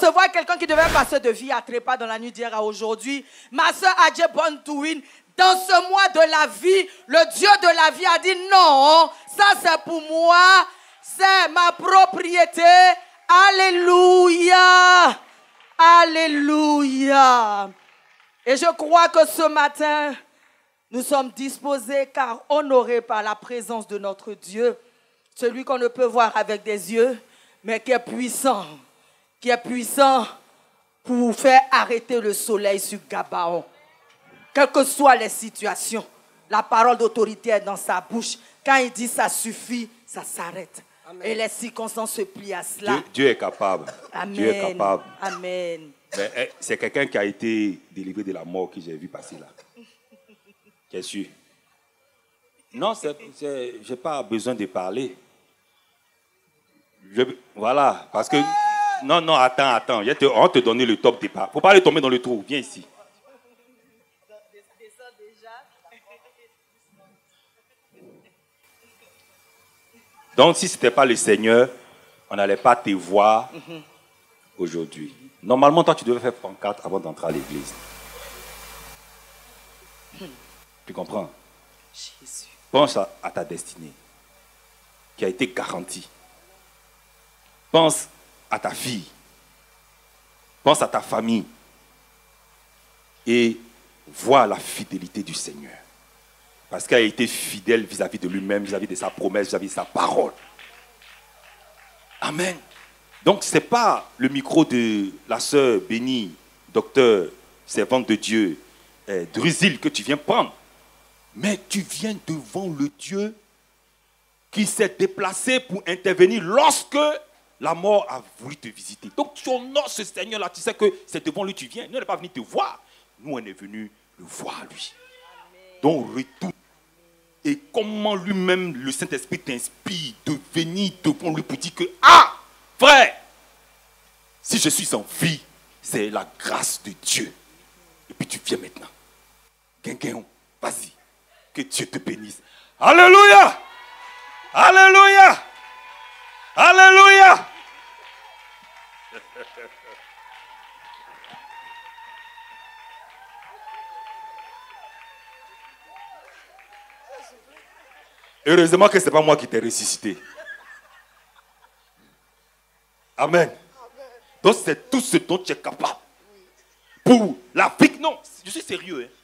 recevoir quelqu'un qui devait passer de vie à trépas dans la nuit d'hier à aujourd'hui. Ma soeur Adje Bontouin, dans ce mois de la vie, le Dieu de la vie a dit non, ça c'est pour moi, c'est ma propriété. Alléluia. Alléluia. Et je crois que ce matin, nous sommes disposés car honorés par la présence de notre Dieu, celui qu'on ne peut voir avec des yeux, mais qui est puissant pour faire arrêter le soleil sur Gabaon. Quelles que soient les situations, la parole d'autorité est dans sa bouche. Quand il dit ça suffit, ça s'arrête. Amen. Et les circonstances se plient à cela. Dieu est capable. Amen. Dieu est capable. Amen. C'est quelqu'un qui a été délivré de la mort que j'ai vu passer là. Qu'est-ce que non, je n'ai pas besoin de parler. Voilà, parce que... Non, attends. On va te donner le top départ. Il ne faut pas aller tomber dans le trou. Viens ici. Donc, si ce n'était pas le Seigneur, on n'allait pas te voir aujourd'hui. Normalement, toi, tu devais faire pancarte avant d'entrer à l'église. Tu comprends? Jésus. Pense à ta destinée qui a été garantie. Pense à ta fille. Pense à ta famille. Et vois la fidélité du Seigneur. Parce qu'il a été fidèle vis-à-vis de lui-même, vis-à-vis de sa promesse, vis-à-vis de sa parole. Amen. Donc, ce n'est pas le micro de la sœur bénie, docteur, servante de Dieu, Drusil, que tu viens prendre. Mais tu viens devant le Dieu qui s'est déplacé pour intervenir lorsque la mort a voulu te visiter. Donc, tu honores ce Seigneur-là. Tu sais que c'est devant lui que tu viens. Nous, on n'est pas venu te voir. Nous, on est venu le voir, lui. Donc, retourne. Et comment lui-même, le Saint-Esprit t'inspire de venir devant lui pour dire que, ah, frère, si je suis en vie, c'est la grâce de Dieu. Et puis tu viens maintenant. Guinguin, vas-y. Que Dieu te bénisse. Alléluia! Alléluia! Alléluia! Heureusement que ce n'est pas moi qui t'ai ressuscité. Amen. Donc c'est tout ce dont tu es capable. Pour la vie, non, je suis sérieux. Hein.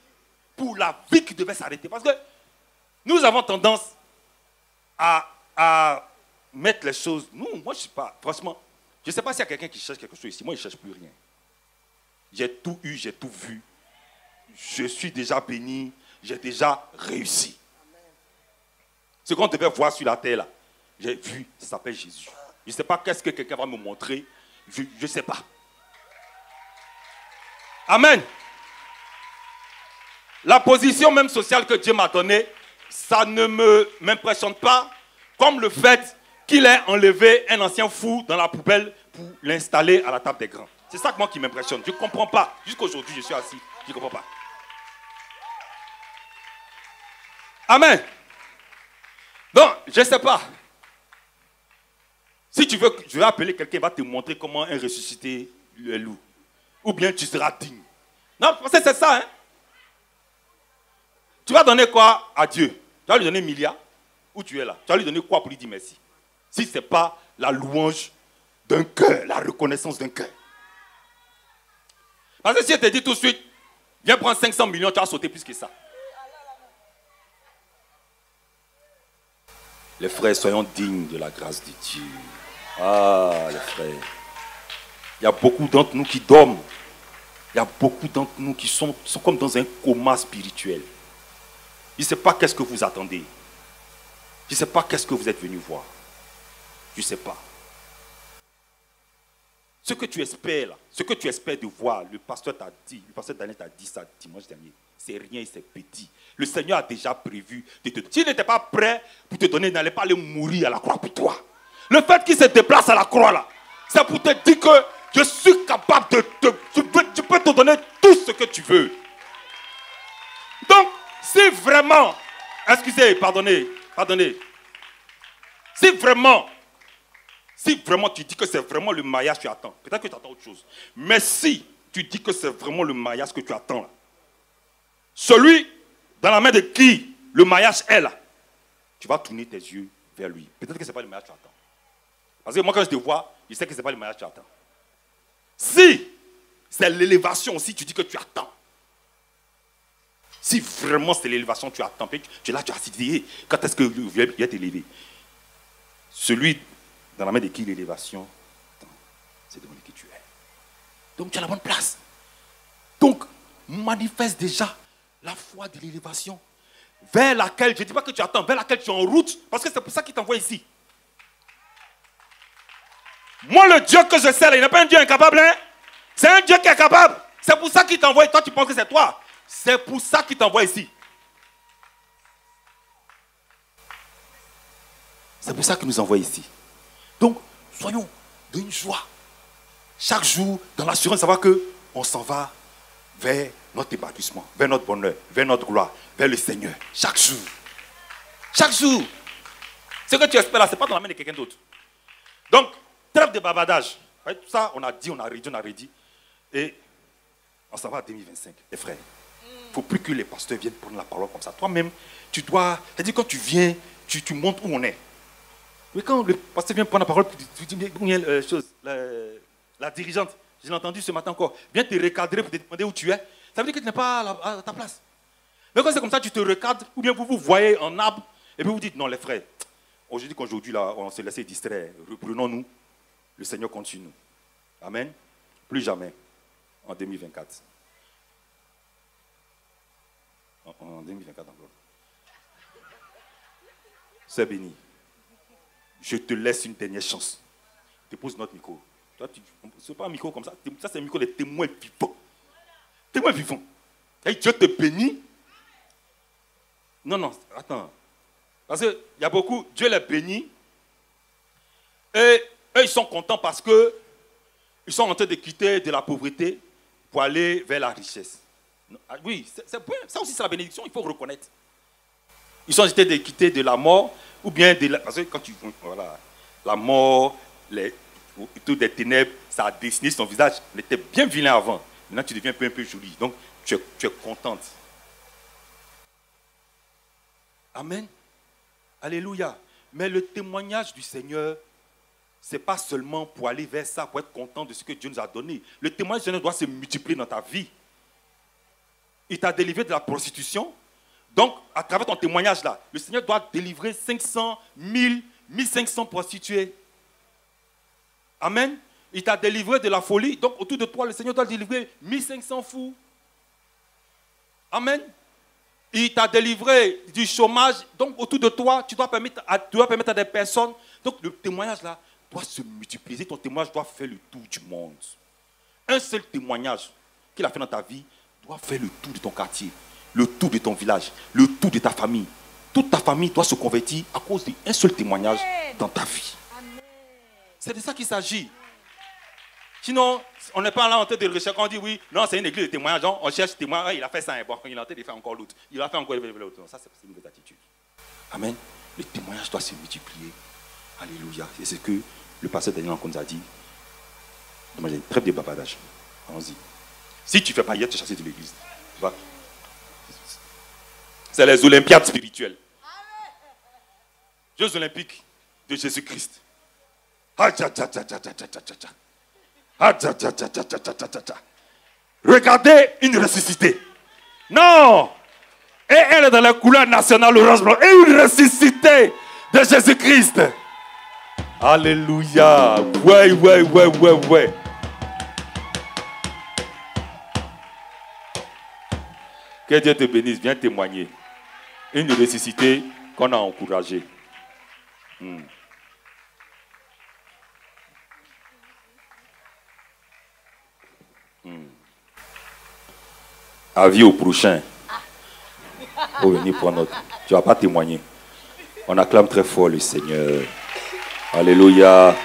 Pour la vie qui devait s'arrêter. Parce que nous avons tendance à mettre les choses. Moi je ne sais pas. Franchement, je ne sais pas s'il y a quelqu'un qui cherche quelque chose ici. Moi, je ne cherche plus rien. J'ai tout eu, j'ai tout vu. Je suis déjà béni. J'ai déjà réussi. Ce qu'on devait voir sur la terre, là, j'ai vu, ça s'appelle Jésus. Je ne sais pas qu'est-ce que quelqu'un va me montrer. Je ne sais pas. Amen. La position même sociale que Dieu m'a donnée, ça ne m'impressionne pas, comme le fait qu'il ait enlevé un ancien fou dans la poubelle pour l'installer à la table des grands. C'est ça que moi qui m'impressionne. Je ne comprends pas. Jusqu'aujourd'hui, je suis assis. Je ne comprends pas. Amen. Donc, je ne sais pas. Si tu veux, je vais appeler quelqu'un qui va te montrer comment un ressuscité le loue. Ou bien tu seras digne. Non, parce que c'est ça. Hein? Tu vas donner quoi à Dieu? Tu vas lui donner 1 milliard? Où tu es là? Tu vas lui donner quoi pour lui dire merci? Si ce n'est pas la louange d'un cœur, la reconnaissance d'un cœur. Parce que si elle te dit tout de suite, viens prendre 500 millions, tu vas sauter plus que ça. Les frères, soyons dignes de la grâce de Dieu. Ah, les frères. Il y a beaucoup d'entre nous qui dorment. Il y a beaucoup d'entre nous qui sont comme dans un coma spirituel. Je ne sais pas qu'est-ce que vous attendez. Je ne sais pas qu'est-ce que vous êtes venu voir. Je ne sais pas. Ce que tu espères là, ce que tu espères de voir, le pasteur t'a dit, le pasteur Daniel t'a dit ça dimanche dernier. C'est rien, c'est petit. Le Seigneur a déjà prévu de te donner. S'il n'était pas prêt pour te donner, il n'allait pas aller mourir à la croix pour toi. Le fait qu'il se déplace à la croix là, c'est pour te dire que je suis capable de je peux te donner tout ce que tu veux. Donc, si vraiment, excusez, pardonnez, si vraiment Si vraiment tu dis que c'est vraiment le mariage que tu attends, peut-être que tu attends autre chose. Mais si tu dis que c'est vraiment le mariage que tu attends, là, celui dans la main de qui le mariage est là, tu vas tourner tes yeux vers lui. Peut-être que ce n'est pas le mariage que tu attends. Parce que moi, quand je te vois, je sais que ce n'est pas le mariage que tu attends. Si c'est l'élévation aussi, tu dis que tu attends. Si vraiment c'est l'élévation que tu attends, tu es là, tu as dit, quand est-ce que il va t'élever? Celui dans la main de qui l'élévation, c'est devant qui tu es. Donc tu as la bonne place. Donc, manifeste déjà la foi de l'élévation vers laquelle, je ne dis pas que tu attends, vers laquelle tu es en route, parce que c'est pour ça qu'il t'envoie ici. Moi, le Dieu que je sers, il n'est pas un Dieu incapable, hein? C'est un Dieu qui est capable. C'est pour ça qu'il t'envoie. Et toi, tu penses que c'est toi. C'est pour ça qu'il t'envoie ici. C'est pour ça qu'il nous envoie ici. Donc, soyons d'une joie. Chaque jour, dans l'assurance, savoir qu'on s'en va vers notre épanouissement, vers notre bonheur, vers notre gloire, vers le Seigneur. Chaque jour. Chaque jour. Ce que tu espères là, ce n'est pas dans la main de quelqu'un d'autre. Donc, trêve de bavardage. Tout ça, on a dit, on a redit. Et on s'en va à 2025, les frères. Il ne faut plus que les pasteurs viennent prendre la parole comme ça. Toi-même, tu dois... C'est-à-dire, quand tu viens, tu montres où on est. Mais quand le pasteur vient prendre la parole, tu dis, la dirigeante, je l'ai entendu ce matin encore, vient te recadrer pour te demander où tu es. Ça veut dire que tu n'es pas à ta place. Mais quand c'est comme ça, tu te recadres, ou bien vous vous voyez en arbre, et puis vous dites, non, les frères, aujourd'hui, là, on s'est laissé distraire. Reprenons-nous. Le Seigneur compte sur nous. Amen. Plus jamais. En 2024. En 2024 encore. C'est béni. Je te laisse une dernière chance. Dépose notre micro. Ce n'est pas un micro comme ça. Ça, c'est un micro des témoins vivants. Témoins vivants. Et Dieu te bénit. Non, attends. Parce qu'il y a beaucoup, Dieu les bénit. Et eux, ils sont contents parce qu'ils sont en train de quitter de la pauvreté pour aller vers la richesse. Oui, ça aussi c'est la bénédiction, il faut reconnaître. Ils sont en train de quitter de la mort, ou bien parce que quand tu vois, voilà, la mort, autour des ténèbres, ça a dessiné son visage. Il était bien vilain avant. Maintenant, tu deviens un peu joli. Donc, tu es contente. Amen. Alléluia. Mais le témoignage du Seigneur, ce n'est pas seulement pour aller vers ça, pour être content de ce que Dieu nous a donné. Le témoignage du Seigneur doit se multiplier dans ta vie. Il t'a délivré de la prostitution. Donc, à travers ton témoignage là, le Seigneur doit délivrer 500, 1000, 1500 prostituées. Amen. Il t'a délivré de la folie. Donc, autour de toi, le Seigneur doit délivrer 1500 fous. Amen. Il t'a délivré du chômage. Donc, autour de toi, tu dois permettre à des personnes. Donc, le témoignage là doit se multiplier. Ton témoignage doit faire le tour du monde. Un seul témoignage qu'il a fait dans ta vie doit faire le tour de ton quartier, le tour de ton village, le tour de ta famille. Toute ta famille doit se convertir à cause d'un seul témoignage dans ta vie. C'est de ça qu'il s'agit. Sinon, on n'est pas là en train de rechercher. On dit oui, non, c'est une église de témoignage. On cherche témoin, il a fait ça, bon, il est en train de faire encore l'autre. Il a fait encore l'autre. Ça, c'est une nouvelle attitude. Amen. Le témoignage doit se multiplier. Alléluia. Et c'est ce que le pasteur Daniel nous a dit. Trêve de bavardage. Allons-y. Si tu ne fais pas hier, tu es chassé de l'église. C'est les Olympiades spirituelles. Jeux olympiques de Jésus-Christ. Regardez une ressuscitée. Non. Et elle est dans la couleur nationale orange blanc. Et une ressuscitée de Jésus-Christ. Alléluia. Ouais. Que Dieu te bénisse. Viens témoigner. Une ressuscitée qu'on a encouragée. Avis au prochain. Pour venir prendre notre... Tu ne vas pas témoigner. On acclame très fort le Seigneur. Alléluia.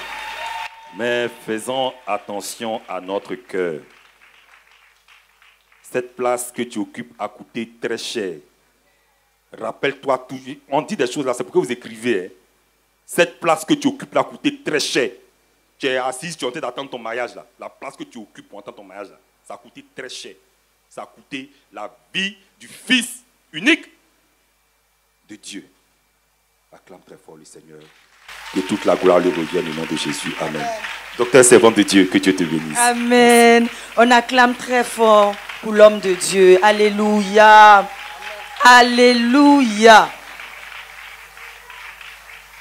Mais faisons attention à notre cœur. Cette place que tu occupes a coûté très cher. Rappelle-toi toujours. On dit des choses là, c'est pourquoi vous écrivez. Hein. Cette place que tu occupes a coûté très cher. Tu es assise, tu es en train d'attendre ton mariage là. La place que tu occupes pour attendre ton mariage là, ça a coûté très cher. Ça a coûté la vie du Fils unique de Dieu. Acclame très fort le Seigneur. Que toute la gloire lui revienne au nom de Jésus. Amen. Amen. Docteur servant de Dieu, que Dieu te bénisse. Amen. On acclame très fort pour l'homme de Dieu. Alléluia. Alléluia.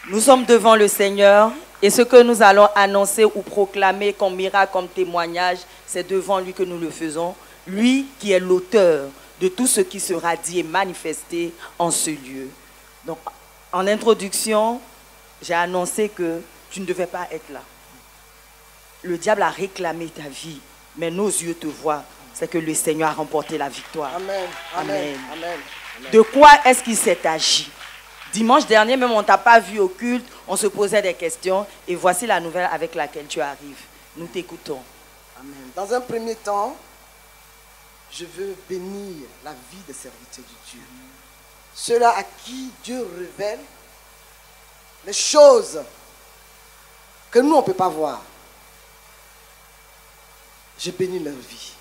Nous sommes devant le Seigneur et ce que nous allons annoncer ou proclamer comme miracle, comme témoignage, c'est devant lui que nous le faisons. Lui qui est l'auteur de tout ce qui sera dit et manifesté en ce lieu. Donc, en introduction, j'ai annoncé que tu ne devais pas être là. Le diable a réclamé ta vie, mais nos yeux te voient. C'est que le Seigneur a remporté la victoire. Amen. Amen. Amen. De quoi est-ce qu'il s'est agi? Dimanche dernier, même on ne t'a pas vu au culte, on se posait des questions et voici la nouvelle avec laquelle tu arrives. Nous t'écoutons. Amen. Dans un premier temps, je veux bénir la vie des serviteurs de Dieu. Ceux-là à qui Dieu révèle les choses que nous, on ne peut pas voir. Je bénis leur vie.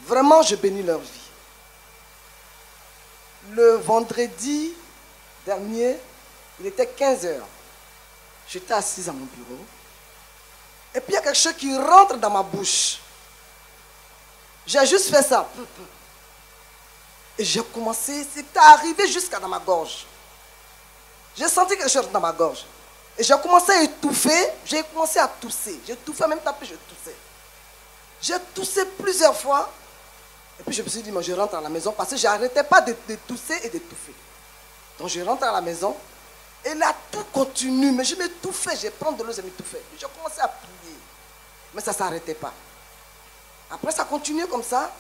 Vraiment, je bénis leur vie. Le vendredi dernier, il était 15 h. J'étais assise à mon bureau. Et puis il y a quelque chose qui rentre dans ma bouche. J'ai juste fait ça. Et j'ai commencé, c'était arrivé jusqu'à dans ma gorge. J'ai senti quelque chose dans ma gorge. Et j'ai commencé à étouffer, j'ai commencé à tousser. J'ai touffé, même tapé, je toussais. J'ai toussé plusieurs fois. Et puis je me suis dit, moi je rentre à la maison parce que je n'arrêtais pas de tousser et d'étouffer. Donc je rentre à la maison et là tout continue. Mais je m'étouffais, je prends de l'eau, je m'étouffais. Je commençais à prier. Mais ça ne s'arrêtait pas. Après ça continuait comme ça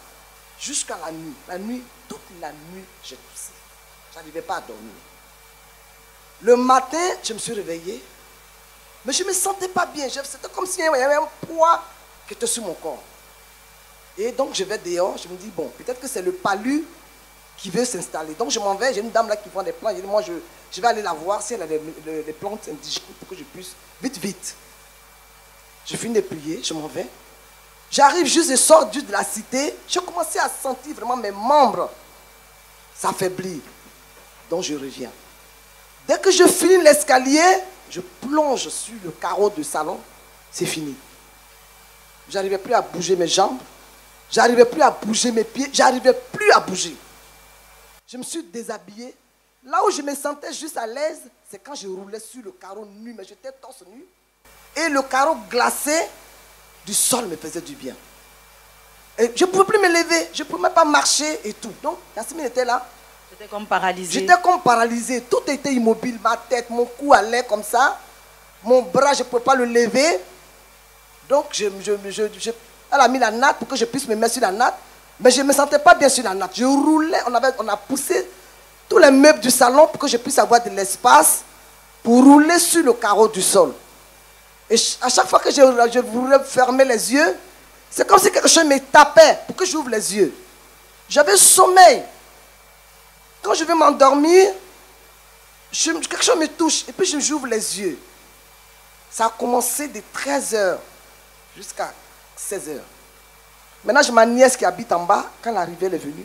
jusqu'à la nuit. La nuit, toute la nuit, j'ai toussé. Je n'arrivais pas à dormir. Le matin, je me suis réveillé. Mais je ne me sentais pas bien. C'était comme s'il y avait un poids qui était sur mon corps. Et donc je vais dehors, je me dis, bon, peut-être que c'est le palu qui veut s'installer. Donc je m'en vais, j'ai une dame là qui vend des plantes. Je dis, moi je vais aller la voir si elle a des plantes indigènes pour que je puisse, vite. Je finis de prier, je m'en vais. J'arrive juste, je sors de la cité, j'ai commencé à sentir vraiment mes membres s'affaiblir. Donc je reviens. Dès que je finis l'escalier, je plonge sur le carreau du salon, c'est fini. Je n'arrivais plus à bouger mes jambes. J'arrivais plus à bouger mes pieds, j'arrivais plus à bouger. Je me suis déshabillé. Là où je me sentais juste à l'aise, c'est quand je roulais sur le carreau nu, mais j'étais torse nu. Et le carreau glacé du sol me faisait du bien. Et je ne pouvais plus me lever, je ne pouvais même pas marcher et tout. Donc, Yasmine était là. J'étais comme paralysé. J'étais comme paralysé, tout était immobile, ma tête, mon cou allait comme ça. Mon bras, je ne pouvais pas le lever. Donc, elle a mis la natte pour que je puisse me mettre sur la natte. Mais je ne me sentais pas bien sur la natte. Je roulais, on a poussé tous les meubles du salon pour que je puisse avoir de l'espace pour rouler sur le carreau du sol. Et à chaque fois que je voulais fermer les yeux, c'est comme si quelque chose me tapait pour que j'ouvre les yeux. J'avais sommeil. Quand je vais m'endormir, quelque chose me touche et puis j'ouvre les yeux. Ça a commencé de 13 h jusqu'à 16 h. Maintenant, j'ai ma nièce qui habite en bas. Quand l'arrivée est venue,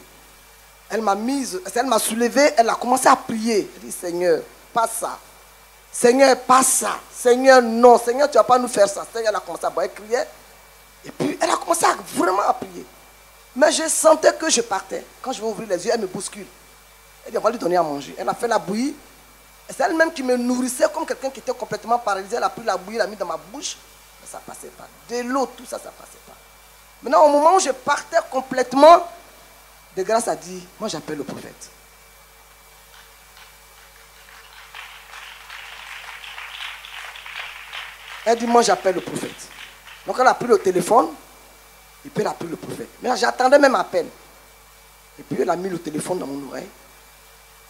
elle m'a soulevée, elle a commencé à prier. Elle dit, Seigneur, pas ça. Seigneur, pas ça. Seigneur, non. Seigneur, tu ne vas pas nous faire ça. Seigneur, elle a commencé à boire, elle criait. Et puis, elle a commencé vraiment à prier. Mais je sentais que je partais. Quand je vais ouvrir les yeux, elle me bouscule. Elle dit, on va lui donner à manger. Elle a fait la bouillie. C'est elle-même qui me nourrissait comme quelqu'un qui était complètement paralysé. Elle a pris la bouillie, elle l'a mis dans ma bouche. Mais ça ne passait pas. De l'eau, tout ça, ça ne passait pas. Maintenant, au moment où je partais complètement, de grâce a dit, moi j'appelle le prophète. Elle dit, moi j'appelle le prophète. Donc elle a pris le téléphone, et puis elle a pris le prophète. Mais j'attendais même à peine. Et puis elle a mis le téléphone dans mon oreille.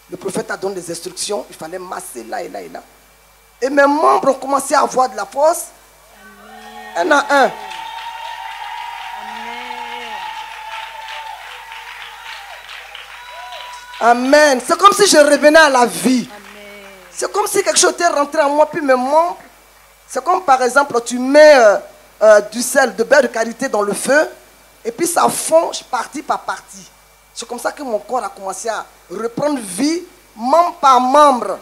Le prophète a donné des instructions, il fallait masser là et là et là. Et mes membres ont commencé à avoir de la force. Un à un. Amen. C'est comme si je revenais à la vie. C'est comme si quelque chose était rentré en moi, puis mes membres C'est comme par exemple, tu mets du sel, de beurre de karité dans le feu, et puis ça fond partie par partie. C'est comme ça que mon corps a commencé à reprendre vie, membre par membre.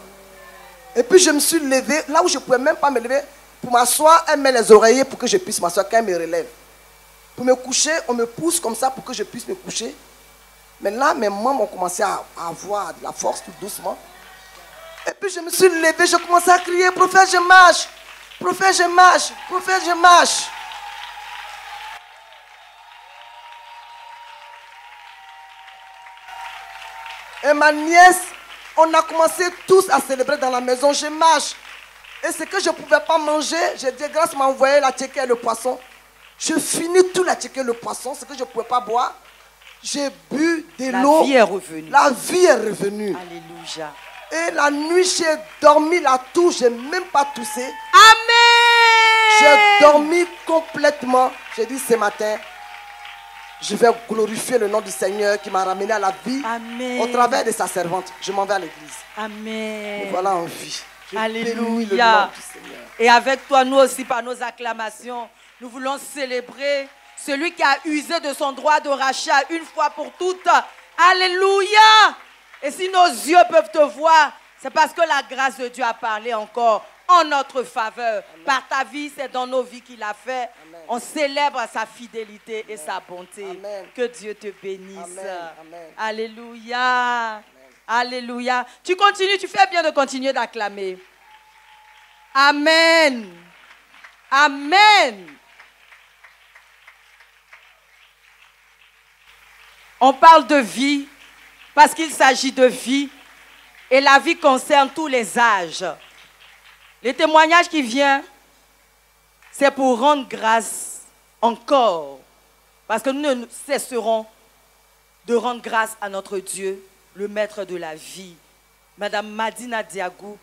Et puis je me suis levé, là où je ne pouvais même pas me lever, pour m'asseoir, elle met les oreillers pour que je puisse m'asseoir quand elle me relève. Pour me coucher, on me pousse comme ça pour que je puisse me coucher. Mais là, mes membres ont commencé à avoir de la force tout doucement. Et puis je me suis levé, j'ai commencé à crier, prophète, je marche. Prophète, je marche. Prophète, je marche. Et ma nièce, on a commencé tous à célébrer dans la maison. Je marche. Et ce que je ne pouvais pas manger, j'ai dit, grâce m'a envoyé la tchéké et le poisson. Je finis tout la tchéké et le poisson, ce que je ne pouvais pas boire. J'ai bu de l'eau. La vie est revenue. La vie est revenue. Alléluia. Et la nuit, j'ai dormi la toux, je n'ai même pas toussé. Amen. J'ai dormi complètement. J'ai dit ce matin, je vais glorifier le nom du Seigneur qui m'a ramené à la vie. Amen. Au travers de sa servante. Je m'en vais à l'église. Amen. Me voilà en vie. Je bénis le nom Alléluia. du Seigneur. Et avec toi, nous aussi, par nos acclamations, nous voulons célébrer celui qui a usé de son droit de rachat une fois pour toutes. Alléluia. Et si nos yeux peuvent te voir, c'est parce que la grâce de Dieu a parlé encore en notre faveur. Amen. Par ta vie, c'est dans nos vies qu'il a fait. Amen. On célèbre sa fidélité et sa bonté. Amen. Que Dieu te bénisse. Amen. Amen. Alléluia. Amen. Alléluia. Tu continues, tu fais bien de continuer d'acclamer. Amen. Amen. On parle de vie parce qu'il s'agit de vie et la vie concerne tous les âges. Les témoignages qui viennent, c'est pour rendre grâce encore. Parce que nous ne cesserons de rendre grâce à notre Dieu, le maître de la vie. Madame Madina Diagou,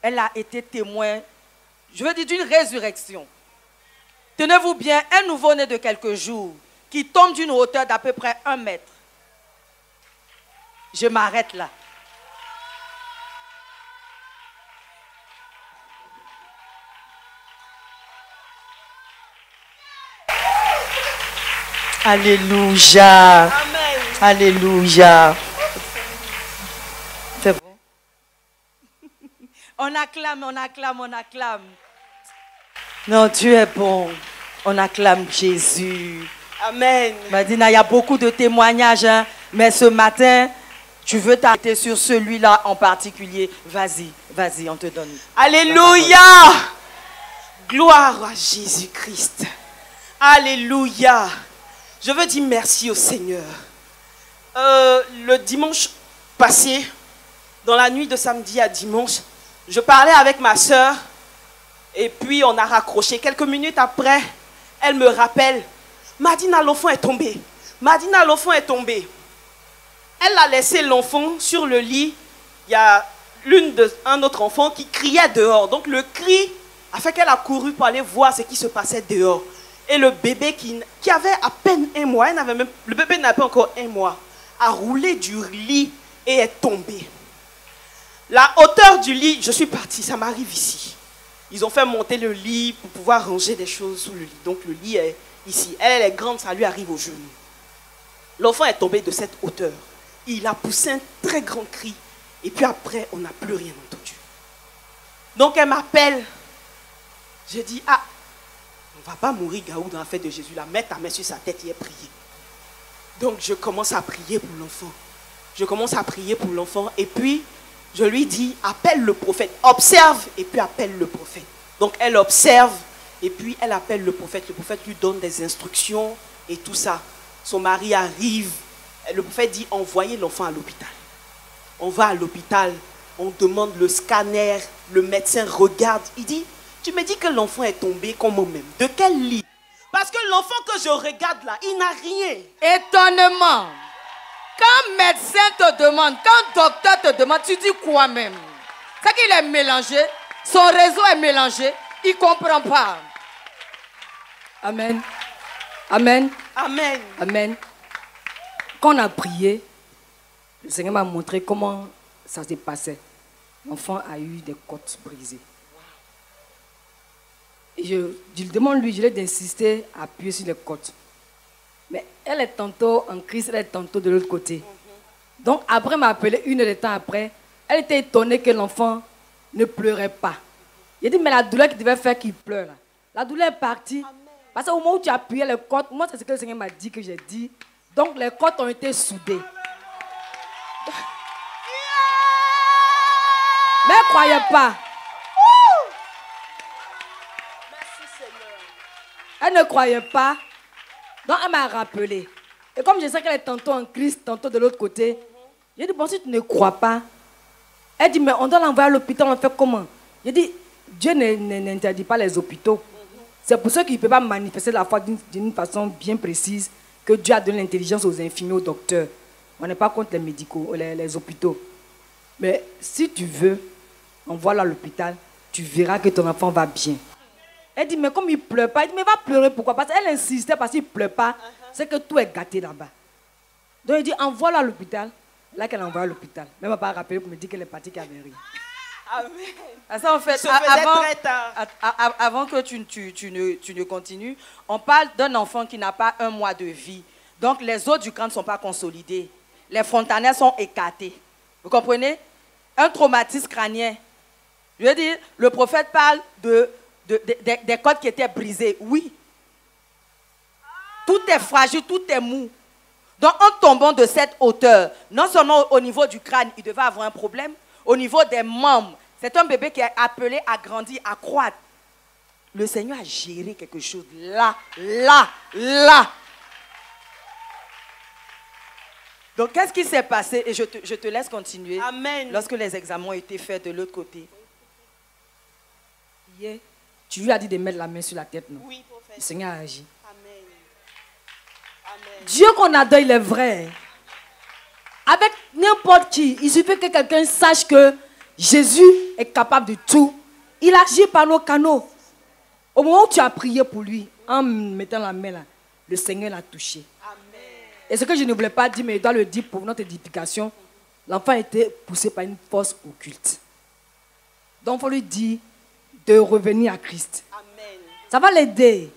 elle a été témoin, je veux dire, d'une résurrection. Tenez-vous bien, un nouveau-né de quelques jours qui tombe d'une hauteur d'à peu près 1 mètre. Je m'arrête là. Alléluia. Amen. Alléluia. C'est bon. On acclame, on acclame, on acclame. Non, Dieu est bon. On acclame Jésus. Amen. Madina, il y a beaucoup de témoignages, hein, mais ce matin, tu veux t'arrêter sur celui-là en particulier. Vas-y, vas-y, on te donne. Alléluia. Gloire à Jésus-Christ. Alléluia. Je veux dire merci au Seigneur. Le dimanche passé, dans la nuit de samedi à dimanche, je parlais avec ma soeur et puis on a raccroché. Quelques minutes après, elle me rappelle, Madina, l'enfant est tombé. Madina, l'enfant est tombé. Elle a laissé l'enfant sur le lit. Il y a un autre enfant qui criait dehors. Donc le cri a fait qu'elle a couru pour aller voir ce qui se passait dehors. Et le bébé qui avait à peine 1 mois, le bébé n'avait pas encore 1 mois, a roulé du lit et est tombé. La hauteur du lit, je suis partie, ça m'arrive ici. Ils ont fait monter le lit pour pouvoir ranger des choses sous le lit. Donc le lit est ici. Elle est grande, ça lui arrive au genou. L'enfant est tombé de cette hauteur. Il a poussé un très grand cri. Et puis après, on n'a plus rien entendu. Donc elle m'appelle. Je dis, ah, on ne va pas mourir, Gaou, dans la fête de Jésus. Là, mets ta main sur sa tête et prier. Donc je commence à prier pour l'enfant. Je commence à prier pour l'enfant. Et puis, je lui dis, appelle le prophète. Observe et puis appelle le prophète. Donc elle observe et puis elle appelle le prophète. Le prophète lui donne des instructions et tout ça. Son mari arrive. Le prophète dit, envoyez l'enfant à l'hôpital. On va à l'hôpital. On demande le scanner. Le médecin regarde. Il dit, tu me dis que l'enfant est tombé comment même? De quel lit? Parce que l'enfant que je regarde là, il n'a rien. Étonnement. Quand médecin te demande, quand docteur te demande, tu dis quoi même? C'est qu'il est mélangé. Son réseau est mélangé. Il ne comprend pas. Amen. Amen. Amen. Amen. Quand on a prié, le Seigneur m'a montré comment ça s'est passé. L'enfant a eu des côtes brisées. Je demande lui, je lui ai d'insister à appuyer sur les côtes. Mais elle est tantôt en crise, elle est tantôt de l'autre côté. Donc après m'a appelé 1 heure de temps après, elle était étonnée que l'enfant ne pleurait pas. J'ai dit, mais la douleur qui devait faire qu'il pleure, là, la douleur est partie. Amen. Parce qu'au moment où tu appuyais les côtes, moi c'est ce que le Seigneur m'a dit que j'ai dit. Donc les côtes ont été soudées. Mais elle ne croyait pas. Merci Seigneur. Elle ne croyait pas. Donc elle m'a rappelé. Et comme je sais qu'elle est tantôt en Christ, tantôt de l'autre côté, j'ai dit, bon, si tu ne crois pas, elle dit, mais on doit l'envoyer à l'hôpital, on fait comment? J'ai dit, Dieu n'interdit pas les hôpitaux. C'est pour ça qu'il ne peut pas manifester la foi d'une façon bien précise, que Dieu a donné l'intelligence aux infirmiers, aux docteurs. On n'est pas contre les médicaux, les hôpitaux. Mais si tu veux, envoie-le à l'hôpital, tu verras que ton enfant va bien. Elle dit, mais comme il ne pleure pas, elle dit, mais va pleurer, pourquoi? Parce qu'elle insistait, parce qu'il ne pleure pas, c'est que tout est gâté là-bas. Donc il dit, envoie-le à l'hôpital. Là qu'elle envoie à l'hôpital. Même elle m'a pas rappelé pour me dire qu'elle est partie, qu'elle avait rien. Amen. Ça, en fait, avant que tu ne continues, on parle d'un enfant qui n'a pas 1 mois de vie. Donc les os du crâne ne sont pas consolidés. Les fontanelles sont écartées. Vous comprenez? Un traumatisme crânien. Je veux dire, le prophète parle des côtes qui étaient brisées. Oui. Tout est fragile, tout est mou. Donc en tombant de cette hauteur, non seulement au niveau du crâne, il devait avoir un problème, au niveau des membres, c'est un bébé qui est appelé à grandir, à croître. Le Seigneur a géré quelque chose là. Donc qu'est-ce qui s'est passé? Et je te laisse continuer. Amen. Lorsque les examens ont été faits de l'autre côté. Hier, tu lui as dit de mettre la main sur la tête, non? Oui, prophète. Le Seigneur a agi. Amen. Amen. Dieu qu'on adore, il est vrai. Avec n'importe qui, il suffit que quelqu'un sache que Jésus est capable de tout. Il agit par nos canaux. Au moment où tu as prié pour lui, en mettant la main là, le Seigneur l'a touché. Amen. Et ce que je ne voulais pas dire, mais je dois le dire pour notre édification, l'enfant était poussé par une force occulte. Donc il faut lui dire de revenir à Christ. Amen. Ça va l'aider.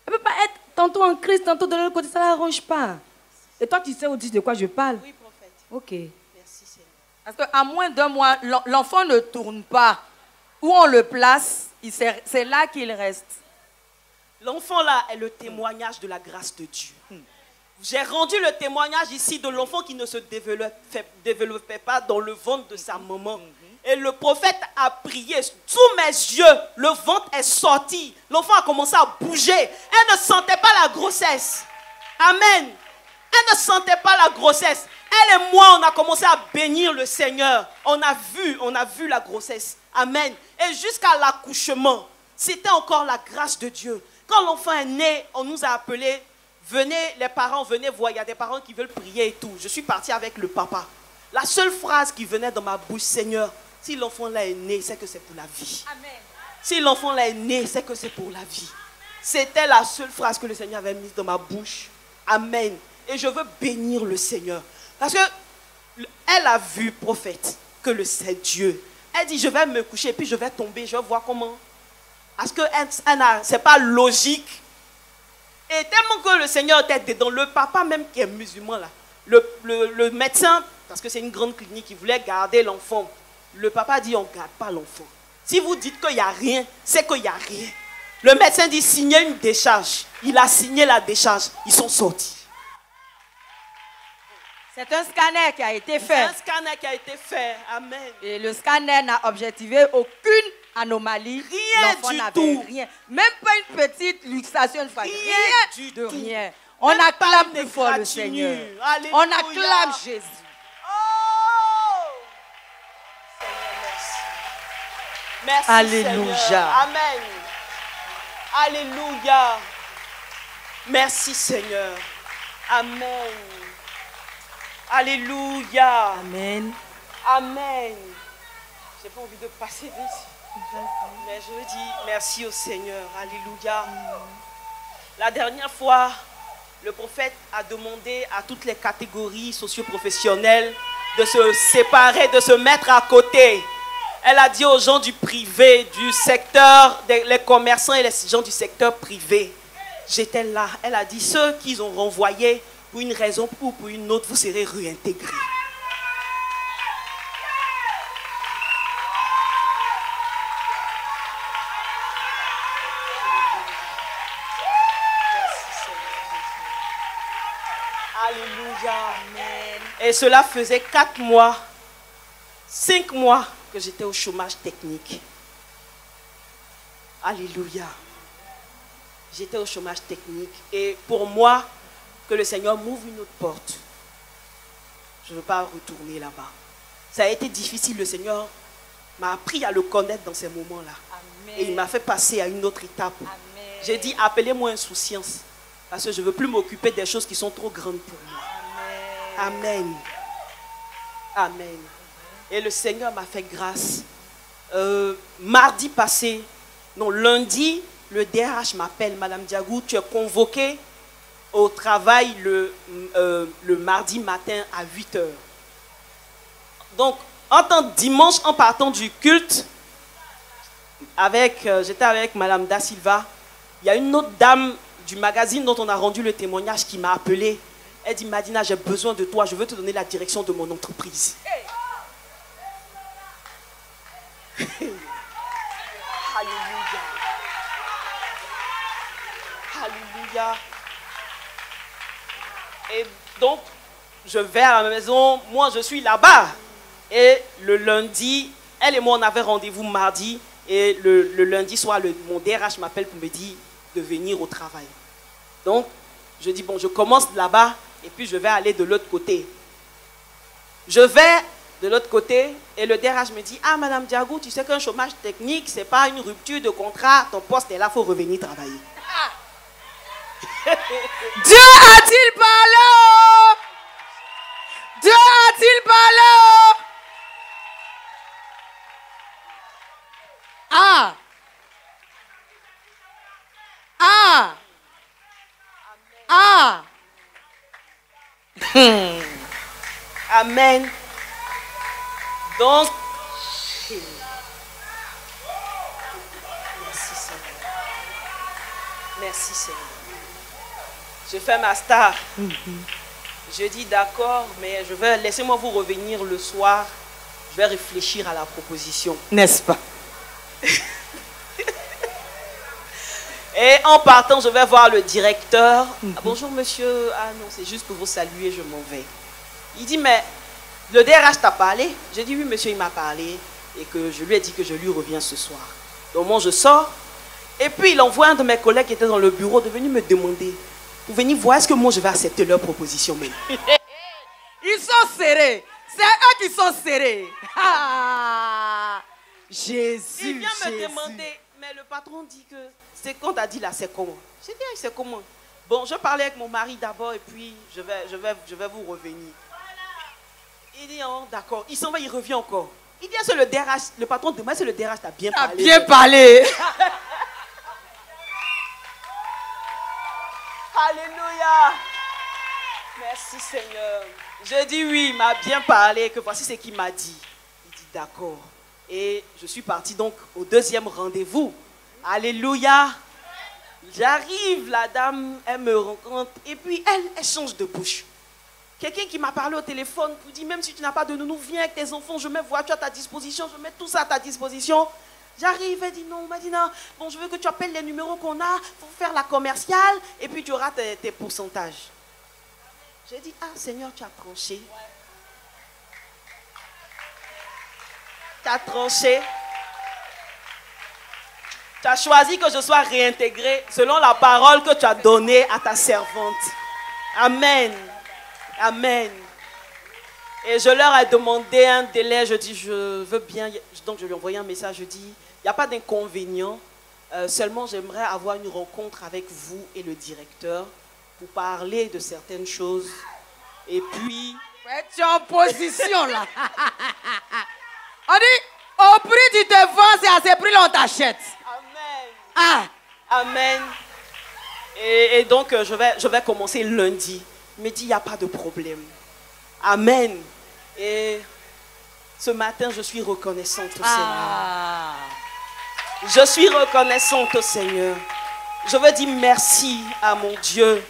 Elle ne peut pas être tantôt en Christ, tantôt de l'autre côté, ça ne l'arrange pas. Et toi, tu sais aussi de quoi je parle? Oui, prophète. Ok. Merci, Seigneur. Parce qu'à moins d'1 mois, l'enfant ne tourne pas. Où on le place, c'est là qu'il reste. L'enfant là est le témoignage de la grâce de Dieu. J'ai rendu le témoignage ici de l'enfant qui ne se développait pas dans le ventre de sa maman. Et le prophète a prié sous mes yeux. Le ventre est sorti. L'enfant a commencé à bouger. Elle ne sentait pas la grossesse. Amen. Elle ne sentait pas la grossesse. Elle et moi, on a commencé à bénir le Seigneur. On a vu la grossesse. Amen. Et jusqu'à l'accouchement, c'était encore la grâce de Dieu. Quand l'enfant est né, on nous a appelés. Venez, les parents, venez voir. Il y a des parents qui veulent prier et tout. Je suis partie avec le papa. La seule phrase qui venait dans ma bouche, Seigneur, si l'enfant là est né, c'est que c'est pour la vie. Amen. Si l'enfant là est né, c'est que c'est pour la vie. C'était la seule phrase que le Seigneur avait mise dans ma bouche. Amen. Et je veux bénir le Seigneur. Parce qu'elle a vu, prophète, que c'est Dieu. Elle dit, je vais me coucher, puis je vais tomber, je vais voir comment. Parce que ce n'est pas logique. Et tellement que le Seigneur était dedans, le papa même qui est musulman là, le médecin, parce que c'est une grande clinique, il voulait garder l'enfant. Le papa dit, on ne garde pas l'enfant. Si vous dites qu'il n'y a rien, c'est qu'il n'y a rien. Le médecin dit, signez une décharge. Il a signé la décharge. Ils sont sortis. C'est un scanner qui a été fait. Un scanner qui a été fait. Amen. Et le scanner n'a objectivé aucune anomalie. Rien du tout. Rien. Même pas une petite luxation, une fracture. Rien du tout. Rien. On acclame plus fort le Seigneur. Alléluia. On acclame Jésus. Oh! Seigneur, merci. Merci, Alléluia. Seigneur. Amen. Alléluia. Merci, Seigneur. Amen. Alléluia. Amen. Amen. J'ai pas envie de passer ici. Mais je dis merci au Seigneur. Alléluia. La dernière fois, le prophète a demandé à toutes les catégories socio-professionnelles de se séparer, de se mettre à côté. Elle a dit aux gens du privé, du secteur, les commerçants et les gens du secteur privé. J'étais là. Elle a dit, ceux qu'ils ont renvoyés pour une raison ou pour une autre, vous serez réintégrés. Alléluia. Amen. Et cela faisait 4 mois, 5 mois que j'étais au chômage technique. Alléluia. J'étais au chômage technique. Et pour moi, que le Seigneur m'ouvre une autre porte. Je ne veux pas retourner là-bas. Ça a été difficile. Le Seigneur m'a appris à le connaître dans ces moments-là. Et il m'a fait passer à une autre étape. J'ai dit, appelez-moi insouciance. Parce que je ne veux plus m'occuper des choses qui sont trop grandes pour moi. Amen. Amen. Et le Seigneur m'a fait grâce. Mardi passé, non, lundi, le DRH m'appelle, Madame Diagou, tu es convoquée au travail le mardi matin à 8 h. Donc, dimanche, en partant du culte, j'étais avec Madame Da Silva, il y a une autre dame du magazine dont on a rendu le témoignage qui m'a appelé. Elle dit, Madina, j'ai besoin de toi, je veux te donner la direction de mon entreprise. Alléluia. Alléluia. Et donc, je vais à la maison, moi je suis là-bas. Et le lundi, elle et moi on avait rendez-vous mardi. Et le lundi soir, mon DRH m'appelle pour me dire de venir au travail. Donc, je dis, bon, je commence là-bas et puis je vais aller de l'autre côté. Je vais de l'autre côté et le DRH me dit, ah, Madame Diagou, tu sais qu'un chômage technique, ce n'est pas une rupture de contrat, ton poste est là, il faut revenir travailler. Dieu a-t-il parlé? Dieu a-t-il parlé? Ah! Ah! Ah! Amen. Donc, merci Seigneur. Merci Seigneur. Je fais ma star. Je dis d'accord, mais laissez-moi vous revenir le soir. Je vais réfléchir à la proposition. N'est-ce pas? Et en partant, je vais voir le directeur. Ah, bonjour monsieur. Ah non, c'est juste pour vous saluer, je m'en vais. Il dit, mais le DRH t'a parlé? J'ai dit, oui monsieur, il m'a parlé. Et que je lui ai dit que je lui reviens ce soir. Donc moi, je sors. Et puis, il envoie un de mes collègues qui était dans le bureau de venir me demander, pour venir voir, est-ce que moi, je vais accepter leur proposition même. Ils sont serrés. C'est eux qui sont serrés. Ah, Jésus. Il vient me demander, mais le patron dit que, c'est quand t'as dit là, c'est comment? J'ai dit, c'est comment? Bon, je parlais avec mon mari d'abord et puis je vais vous revenir. Il dit, oh, d'accord. Il s'en va, il revient encore. Il dit, c'est le DRH, le patron demande, c'est le DRH, t'as bien parlé. Bien parlé. Alléluia. Merci Seigneur. Je dis oui, il m'a bien parlé, que voici ce qu'il m'a dit. Il dit d'accord. Et je suis partie donc au deuxième rendez-vous. Alléluia. J'arrive, la dame, elle me rencontre et puis elle change de bouche. Quelqu'un qui m'a parlé au téléphone pour dire, même si tu n'as pas de nounou, viens avec tes enfants, je mets voiture à ta disposition, je mets tout ça à ta disposition. J'arrive, elle dit non, Madina, bon, je veux que tu appelles les numéros qu'on a pour faire la commerciale et puis tu auras tes pourcentages. J'ai dit, ah Seigneur, tu as tranché. Tu as tranché. Tu as choisi que je sois réintégrée selon la parole que tu as donnée à ta servante. Amen. Amen. Et je leur ai demandé un délai. Je dis, je veux bien. Donc je lui ai envoyé un message. Je dis, il n'y a pas d'inconvénient. Seulement, j'aimerais avoir une rencontre avec vous et le directeur pour parler de certaines choses. Et puis... Ouais, tu es en position là. On dit, au prix tu te vends, c'est à ce prix là on t'achète. Amen. Ah. Amen. Et donc, je vais commencer lundi. Il me dit, il n'y a pas de problème. Amen. Et Ce matin, je suis reconnaissante au Ah. Seigneur. Je suis reconnaissante au Seigneur. Je veux dire merci à mon Dieu.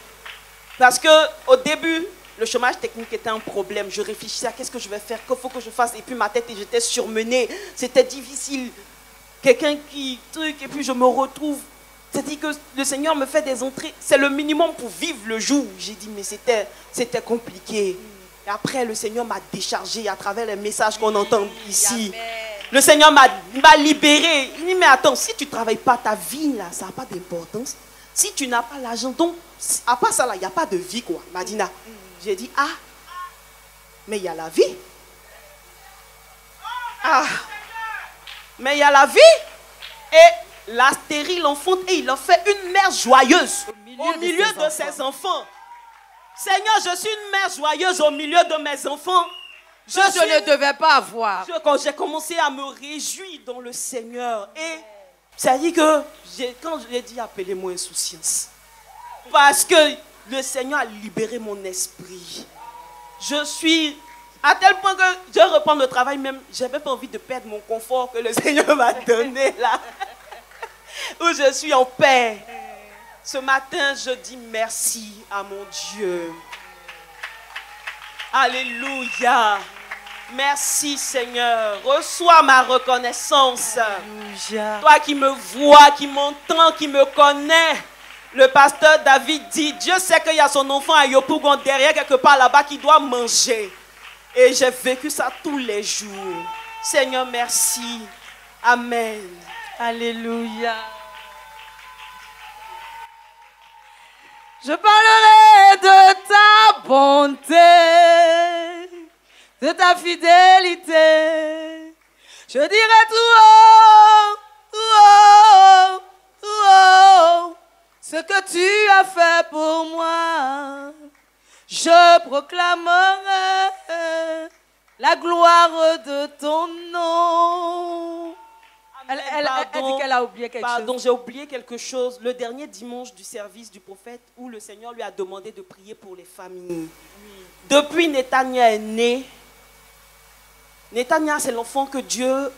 Parce qu'au début, le chômage technique était un problème. Je réfléchissais à qu'est-ce que je vais faire, qu'il faut que je fasse. Et puis ma tête, j'étais surmenée. C'était difficile. Quelqu'un qui truc, et puis je me retrouve. C'est-à-dire que le Seigneur me fait des entrées. C'est le minimum pour vivre le jour. J'ai dit, mais c'était compliqué. Et après, le Seigneur m'a déchargé à travers les messages qu'on entend ici. Le Seigneur m'a libéré. Il dit, mais attends, si tu ne travailles pas ta vie, là, ça n'a pas d'importance. Si tu n'as pas l'argent, donc, à part ça, là, il n'y a pas de vie, quoi, Madina. J'ai dit, ah, mais il y a la vie. Ah, mais il y a la vie. Et la stérile enfante, et il en fait une mère joyeuse au milieu de ses enfants. Seigneur, je suis une mère joyeuse au milieu de mes enfants. Je ne devais pas avoir. Quand j'ai commencé à me réjouir dans le Seigneur, et ça dit que quand je l'ai dit, appelez-moi insouciance. Parce que le Seigneur a libéré mon esprit. Je suis à tel point que je reprends le travail même. Je n'avais pas envie de perdre mon confort que le Seigneur m'a donné là. Où je suis en paix. Ce matin, je dis merci à mon Dieu. Alléluia. Merci Seigneur. Reçois ma reconnaissance. Alléluia. Toi qui me vois, qui m'entends, qui me connais. Le pasteur David dit, Dieu sait qu'il y a son enfant à Yopougon derrière quelque part là-bas qui doit manger. Et j'ai vécu ça tous les jours. Seigneur, merci. Amen. Alléluia. Je parlerai de ta bonté, de ta fidélité. Je dirai tout haut, tout haut, tout haut, ce que tu as fait pour moi. Je proclamerai la gloire de ton nom. Elle dit qu'elle a oublié quelque chose. Pardon, j'ai oublié quelque chose. Le dernier dimanche du service du prophète où le Seigneur lui a demandé de prier pour les familles. Depuis Netanya est né, Netanya c'est l'enfant que Dieu,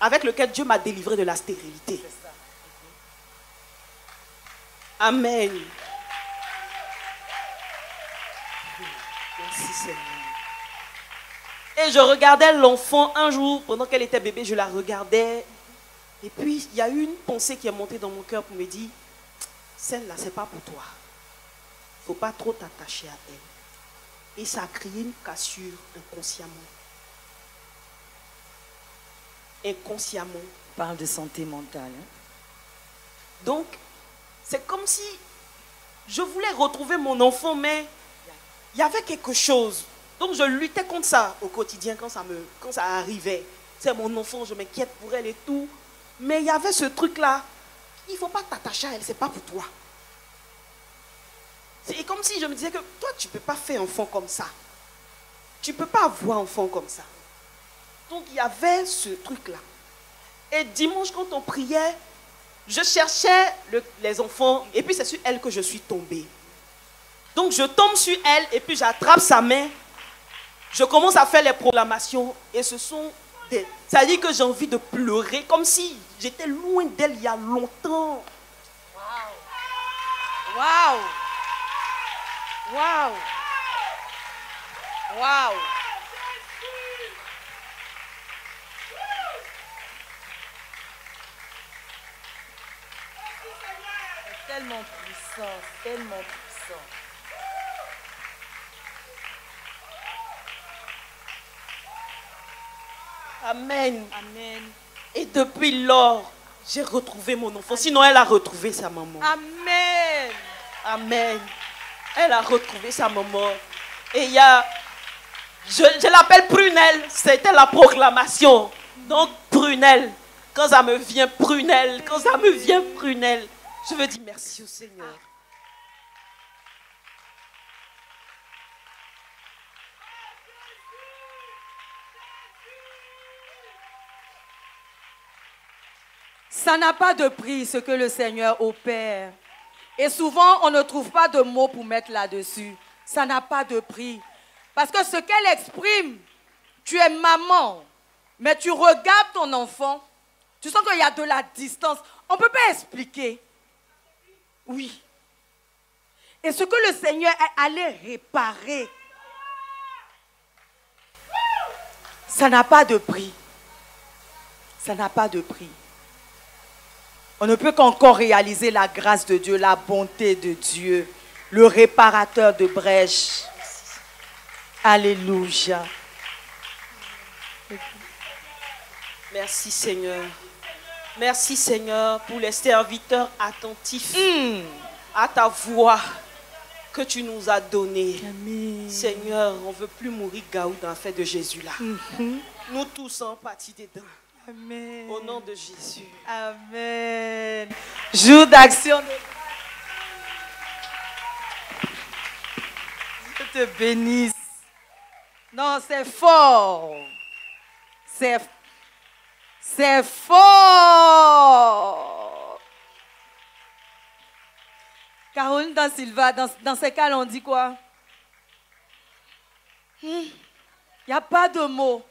avec lequel Dieu m'a délivré de la stérilité. Amen. Merci Seigneur. Et je regardais l'enfant un jour, pendant qu'elle était bébé, je la regardais. Et puis, il y a eu une pensée qui est montée dans mon cœur pour me dire, celle-là, c'est pas pour toi. Il ne faut pas trop t'attacher à elle. Et ça a créé une cassure inconsciemment. Inconsciemment. On parle de santé mentale. Hein? Donc, c'est comme si je voulais retrouver mon enfant, mais il y avait quelque chose. Donc, je luttais contre ça au quotidien quand ça arrivait. C'est mon enfant, je m'inquiète pour elle et tout. Mais il y avait ce truc-là. Il ne faut pas t'attacher à elle, ce n'est pas pour toi. C'est comme si je me disais que toi, tu ne peux pas faire enfant comme ça. Tu ne peux pas avoir enfant comme ça. Donc, il y avait ce truc-là. Et dimanche, quand on priait, je cherchais les enfants. Et puis, c'est sur elle que je suis tombée. Donc, je tombe sur elle et puis j'attrape sa main. Je commence à faire les proclamations. Et ce sont des... Ça dit que j'ai envie de pleurer, comme si j'étais loin d'elle il y a longtemps. Waouh! Waouh! Waouh! C'est tellement puissant, tellement puissant. Amen. Amen. Et depuis lors, j'ai retrouvé mon enfant. Sinon, elle a retrouvé sa maman. Amen. Amen. Elle a retrouvé sa maman. Et il y a... Je l'appelle Prunelle. C'était la proclamation. Donc, Prunelle. Quand ça me vient Prunelle. Quand ça me vient Prunelle. Je veux dire merci au Seigneur. Ça n'a pas de prix ce que le Seigneur opère. Et souvent, on ne trouve pas de mots pour mettre là-dessus. Ça n'a pas de prix. Parce que ce qu'elle exprime, Tu es maman, mais tu regardes ton enfant, tu sens qu'il y a de la distance. On ne peut pas expliquer. Oui. Et ce que le Seigneur est allé réparer, ça n'a pas de prix. Ça n'a pas de prix. On ne peut qu'encore réaliser la grâce de Dieu, la bonté de Dieu, le réparateur de brèches. Alléluia. Merci Seigneur. Merci Seigneur pour les serviteurs attentifs à ta voix que tu nous as donnée. Amen. Seigneur, on ne veut plus mourir gaou dans l'affaire de Jésus là. Nous tous sommes partis dedans. Amen. Au nom de Jésus. Amen. Jour d'action de... Dieu te bénisse. Non, c'est fort. C'est fort. Caroline da Silva, dans ces cas, on dit quoi? Il n'y a pas de mots.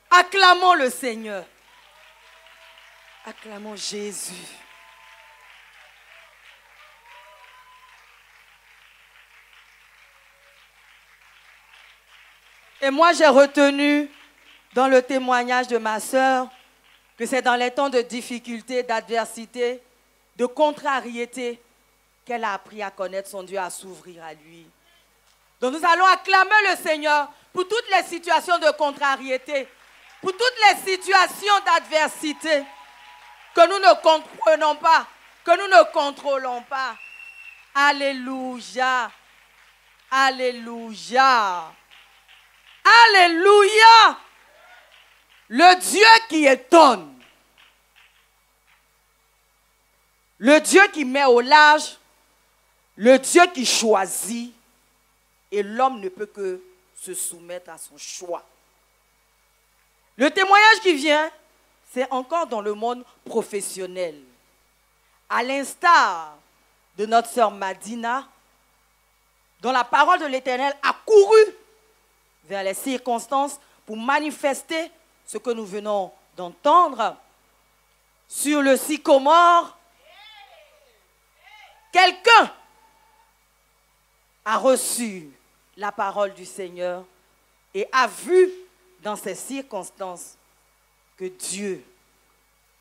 Acclamons le Seigneur. Acclamons Jésus. Et moi, j'ai retenu dans le témoignage de ma sœur que c'est dans les temps de difficulté, d'adversité, de contrariété qu'elle a appris à connaître son Dieu, à s'ouvrir à lui. Donc nous allons acclamer le Seigneur pour toutes les situations de contrariété, pour toutes les situations d'adversité que nous ne comprenons pas, que nous ne contrôlons pas. Alléluia. Alléluia. Alléluia. Le Dieu qui étonne. Le Dieu qui met au large. Le Dieu qui choisit. Et l'homme ne peut que se soumettre à son choix. Le témoignage qui vient, c'est encore dans le monde professionnel. À l'instar de notre sœur Madina, dont la parole de l'Éternel a couru vers les circonstances pour manifester ce que nous venons d'entendre. Sur le sycomore, quelqu'un a reçu la parole du Seigneur et a vu dans ces circonstances que Dieu,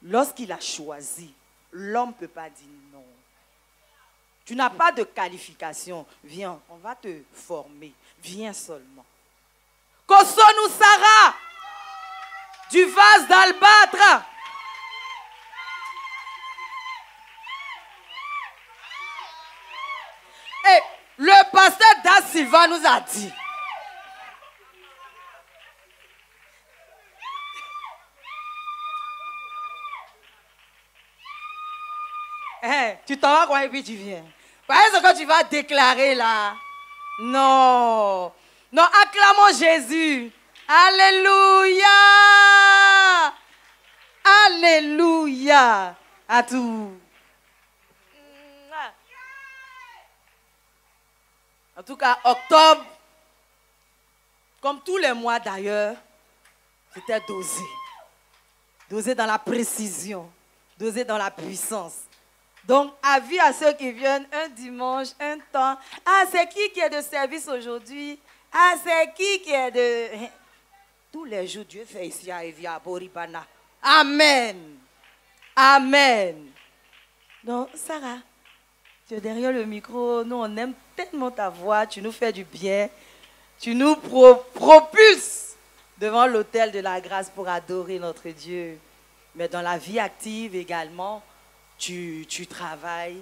lorsqu'il a choisi, l'homme ne peut pas dire non. Tu n'as pas de qualification. Viens, on va te former. Viens seulement. Kosonou Sarah, du vase d'albâtre. Et le pasteur Da Silva nous a dit, tu t'en vas quoi et puis tu viens. Pas ce que tu vas déclarer là. Non. Non, acclamons Jésus. Alléluia. Alléluia. À tout. En tout cas, octobre, comme tous les mois d'ailleurs, c'était dosé. Dosé dans la précision. Dosé dans la puissance. Donc, avis à ceux qui viennent un dimanche, un temps. Ah, c'est qui est de service aujourd'hui? Ah, c'est qui est de... Tous les jours, Dieu fait ici à Evia, à Boribana. Amen. Amen. Donc, Sarah, tu es derrière le micro. Nous, on aime tellement ta voix. Tu nous fais du bien. Tu nous propulses devant l'autel de la grâce pour adorer notre Dieu. Mais dans la vie active également, tu travailles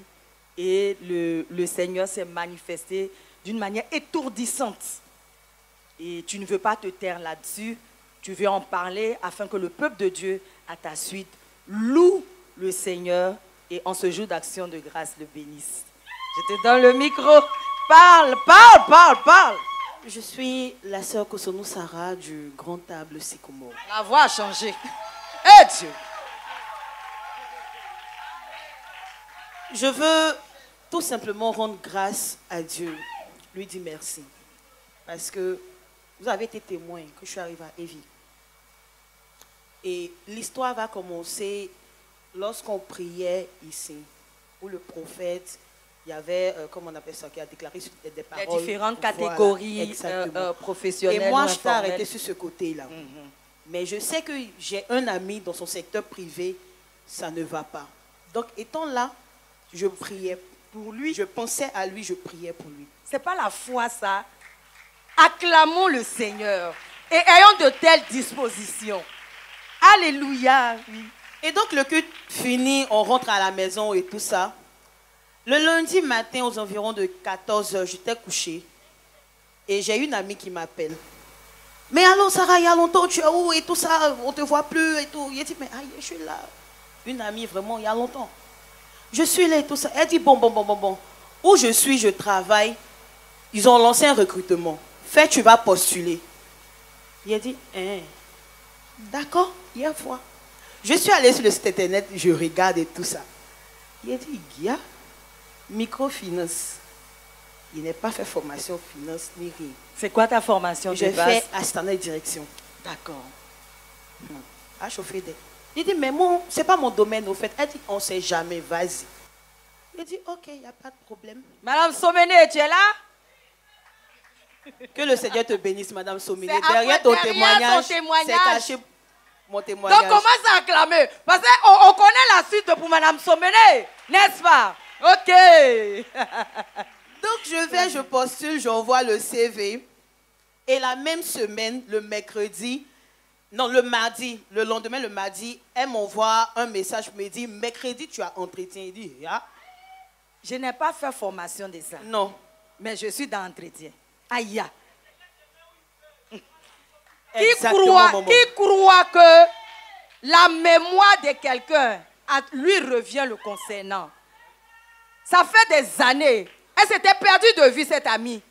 et le Seigneur s'est manifesté d'une manière étourdissante. Et tu ne veux pas te taire là-dessus, tu veux en parler afin que le peuple de Dieu, à ta suite, loue le Seigneur et en ce jour d'action de grâce le bénisse. Je te donne le micro. Parle, parle, parle, parle. Je suis la sœur Kosonou Sarah du Grand Table Sycomore. La voix a changé. Eh Dieu! Je veux tout simplement rendre grâce à Dieu, lui dire merci. Parce que vous avez été témoin que je suis arrivée à Evie. Et l'histoire va commencer lorsqu'on priait ici, où le prophète, il y avait, comment on appelle ça, qui a déclaré des paroles. Les différentes Voilà, catégories exactement. professionnelles. Et moi, ou je t'ai informelles. arrêté sur ce côté-là. Mais je sais que j'ai un ami dans son secteur privé, ça ne va pas. Donc, étant là, je priais pour lui, je pensais à lui, je priais pour lui. C'est pas la foi, ça. Acclamons le Seigneur et ayons de telles dispositions. Alléluia. Oui. Et donc, le culte fini, on rentre à la maison et tout ça. Le lundi matin, aux environs de 14h, j'étais couchée. Et j'ai une amie qui m'appelle. Mais allô, Sarah, il y a longtemps, tu es où et tout ça, on ne te voit plus et tout. Il dit, mais aïe, je suis là. Une amie, vraiment, il y a longtemps. Je suis là et tout ça. Elle dit, bon. Où je suis, je travaille. Ils ont lancé un recrutement. Fais, tu vas postuler. Il a dit, d'accord, il y a foi. Je suis allée sur le site internet, je regarde et tout ça. Il a dit, Guia, microfinance. Il n'a pas fait formation finance ni rien. C'est quoi ta formation de J'ai base? fait assistant de direction. D'accord. À chauffer des. Il dit, mais moi, ce n'est pas mon domaine au fait. Elle dit, on ne sait jamais, vas-y. Il dit, ok, il n'y a pas de problème. Madame Somené, tu es là? Que le Seigneur te bénisse, Madame Sominé. C'est Derrière après- ton derrière témoignage, ton témoignage. c'est caché mon témoignage. Donc commence à acclamer. Parce qu'on connaît la suite pour Madame Somené, n'est-ce pas? Ok. Donc je vais, je postule, j'envoie le CV. Et la même semaine, le mercredi, non, le mardi, le lendemain, le mardi, elle m'envoie un message, me dit, mercredi, tu as entretien. Il dit, ah, Je n'ai pas fait formation de ça. non. Mais je suis dans l'entretien. Aïe. Exactement, maman. Qui croit que la mémoire de quelqu'un, lui revient le concernant? Ça fait des années. Elle s'était perdue de vue, cette amie.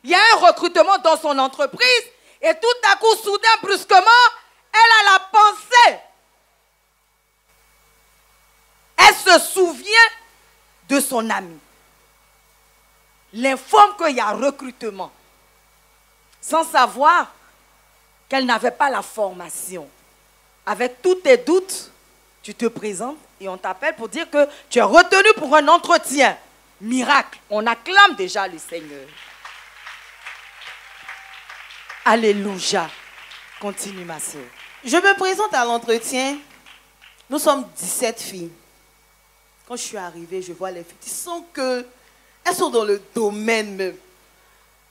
Il y a un recrutement dans son entreprise et tout à coup, soudain, brusquement, elle a la pensée. Elle se souvient de son ami. L'informe qu'il y a recrutement. Sans savoir qu'elle n'avait pas la formation. Avec tous tes doutes, tu te présentes et on t'appelle pour dire que tu es retenu pour un entretien. Miracle. On acclame déjà le Seigneur. Alléluia. Continue, ma soeur. Je me présente à l'entretien. Nous sommes 17 filles. Quand je suis arrivée, je vois les filles. Elles sont dans le domaine même.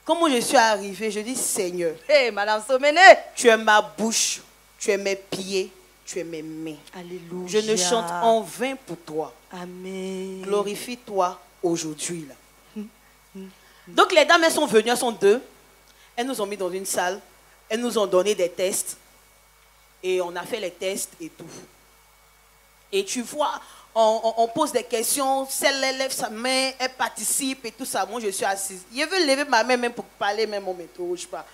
Comment je suis arrivée, je dis, Seigneur, Hé, Madame Somené. tu es ma bouche, tu es mes pieds, tu es mes mains. Alléluia. Je ne chante en vain pour toi. Amen. Glorifie-toi aujourd'hui. Là. Donc les dames, elles sont venues, elles sont deux. Elles nous ont mis dans une salle. Elles nous ont donné des tests. Et on a fait les tests et tout. Et tu vois, on pose des questions. Celle lève sa main, elle participe et tout ça. Moi, je suis assise. Je veux lever ma main même pour parler, même on m'interroge pas.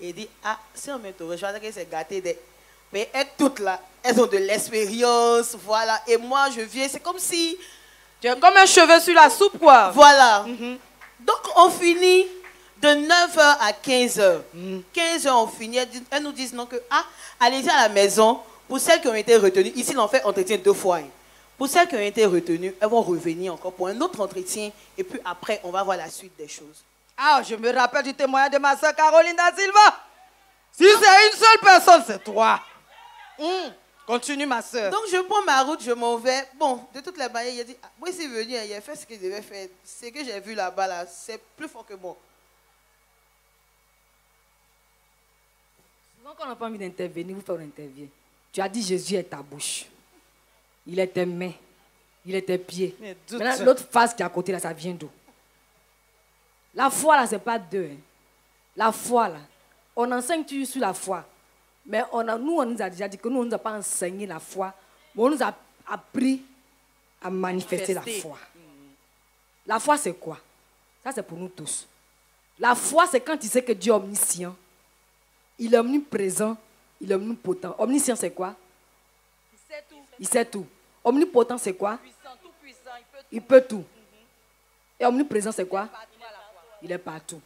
Et il dit, ah, si on m'interroge, je vais c'est gâté. Mais elles toutes là, elles ont de l'expérience, voilà. Et moi, je viens, c'est comme si... Tu es comme un cheveu sur la soupe, quoi. Voilà. Donc, on finit de 9h à 15h. 15h, on finit. Elles nous disent non que, allez-y à la maison. Pour celles qui ont été retenues, ici, on fait entretien 2 fois. Pour celles qui ont été retenues, elles vont revenir encore pour un autre entretien. Et puis après, on va voir la suite des choses. Ah, je me rappelle du témoignage de ma soeur Caroline da Silva. Si c'est une seule personne, c'est toi. Continue, ma soeur. Donc, je prends ma route, je m'en vais. Bon, de toutes les manières, il a dit, moi, c'est venu, il a fait ce qu'il devait faire. Ce que j'ai vu là-bas, là, c'est plus fort que moi. Souvent, quand on n'a pas envie d'intervenir, vous faites un interview. Tu as dit Jésus est ta bouche. Il est tes mains. Il est tes pieds. Maintenant, l'autre phase qui est à côté, là, ça vient d'où? La foi, là, ce n'est pas deux. Hein. La foi, là, on enseigne toujours sur la foi. Mais nous, on nous a déjà dit que nous, on ne nous a pas enseigné la foi. Mais on nous a appris à manifester la foi. La foi, c'est quoi? Ça, c'est pour nous tous. La foi, c'est quand tu sais que Dieu est omniscient. Il est omniprésent. Il est omnipotent. Omniscient, c'est quoi? Il sait tout. Il sait tout. Omnipotent, c'est quoi? Puissant, tout puissant, Il peut tout. Et omniprésent, c'est quoi? Il est partout.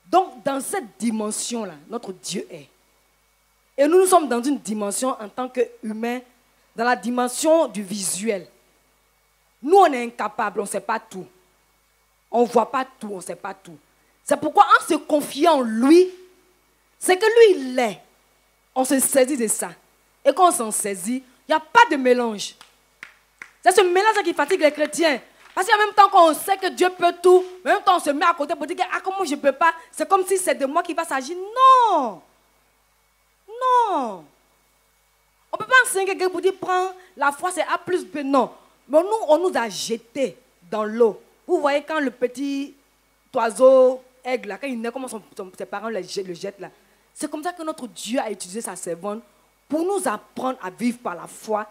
Donc, dans cette dimension-là, notre Dieu est. Et nous sommes dans une dimension en tant qu'humains, dans la dimension du visuel. Nous, on est incapables, on ne sait pas tout. On ne voit pas tout, on ne sait pas tout. C'est pourquoi en se confiant en lui, c'est que lui, il est. On se saisit de ça. Et quand on s'en saisit, il n'y a pas de mélange. C'est ce mélange qui fatigue les chrétiens. Parce qu'en même temps qu'on sait que Dieu peut tout, en même temps on se met à côté pour dire ah, comment je ne peux pas, c'est comme si c'est de moi qui va s'agir. Non! Non! On ne peut pas enseigner quelqu'un pour dire prends la foi, c'est A plus B. Non. Mais nous, on nous a jetés dans l'eau. Vous voyez quand le petit oiseau, aigle, là, quand il naît, comment ses parents le jettent là. C'est comme ça que notre Dieu a utilisé sa servante pour nous apprendre à vivre par la foi,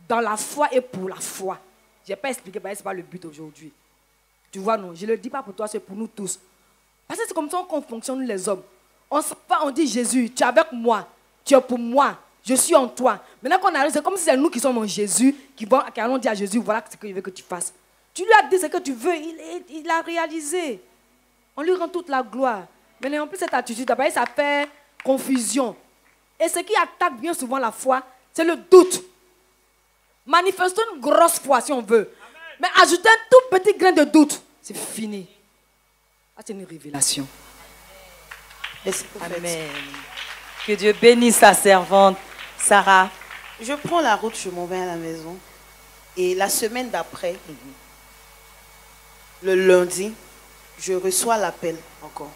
dans la foi et pour la foi. Je n'ai pas expliqué, parce que ce n'est pas le but aujourd'hui. Tu vois, non, je ne le dis pas pour toi, c'est pour nous tous. Parce que c'est comme ça qu'on fonctionne les hommes. On dit Jésus, tu es avec moi, tu es pour moi, je suis en toi. Maintenant qu'on arrive, c'est comme si c'est nous qui sommes en Jésus, qui allons dire à Jésus, voilà ce qu'il veut que tu fasses. Tu lui as dit ce que tu veux, il a réalisé. On lui rend toute la gloire. Mais en plus, cette attitude, ça fait confusion. Et ce qui attaque bien souvent la foi, c'est le doute. Manifestons une grosse foi si on veut. Amen. Mais ajoutez un tout petit grain de doute, c'est fini. Ah, c'est une révélation. Amen. Que Dieu bénisse sa servante, Sarah. Je prends la route, je m'en vais à la maison. Et la semaine d'après, le lundi, je reçois l'appel encore.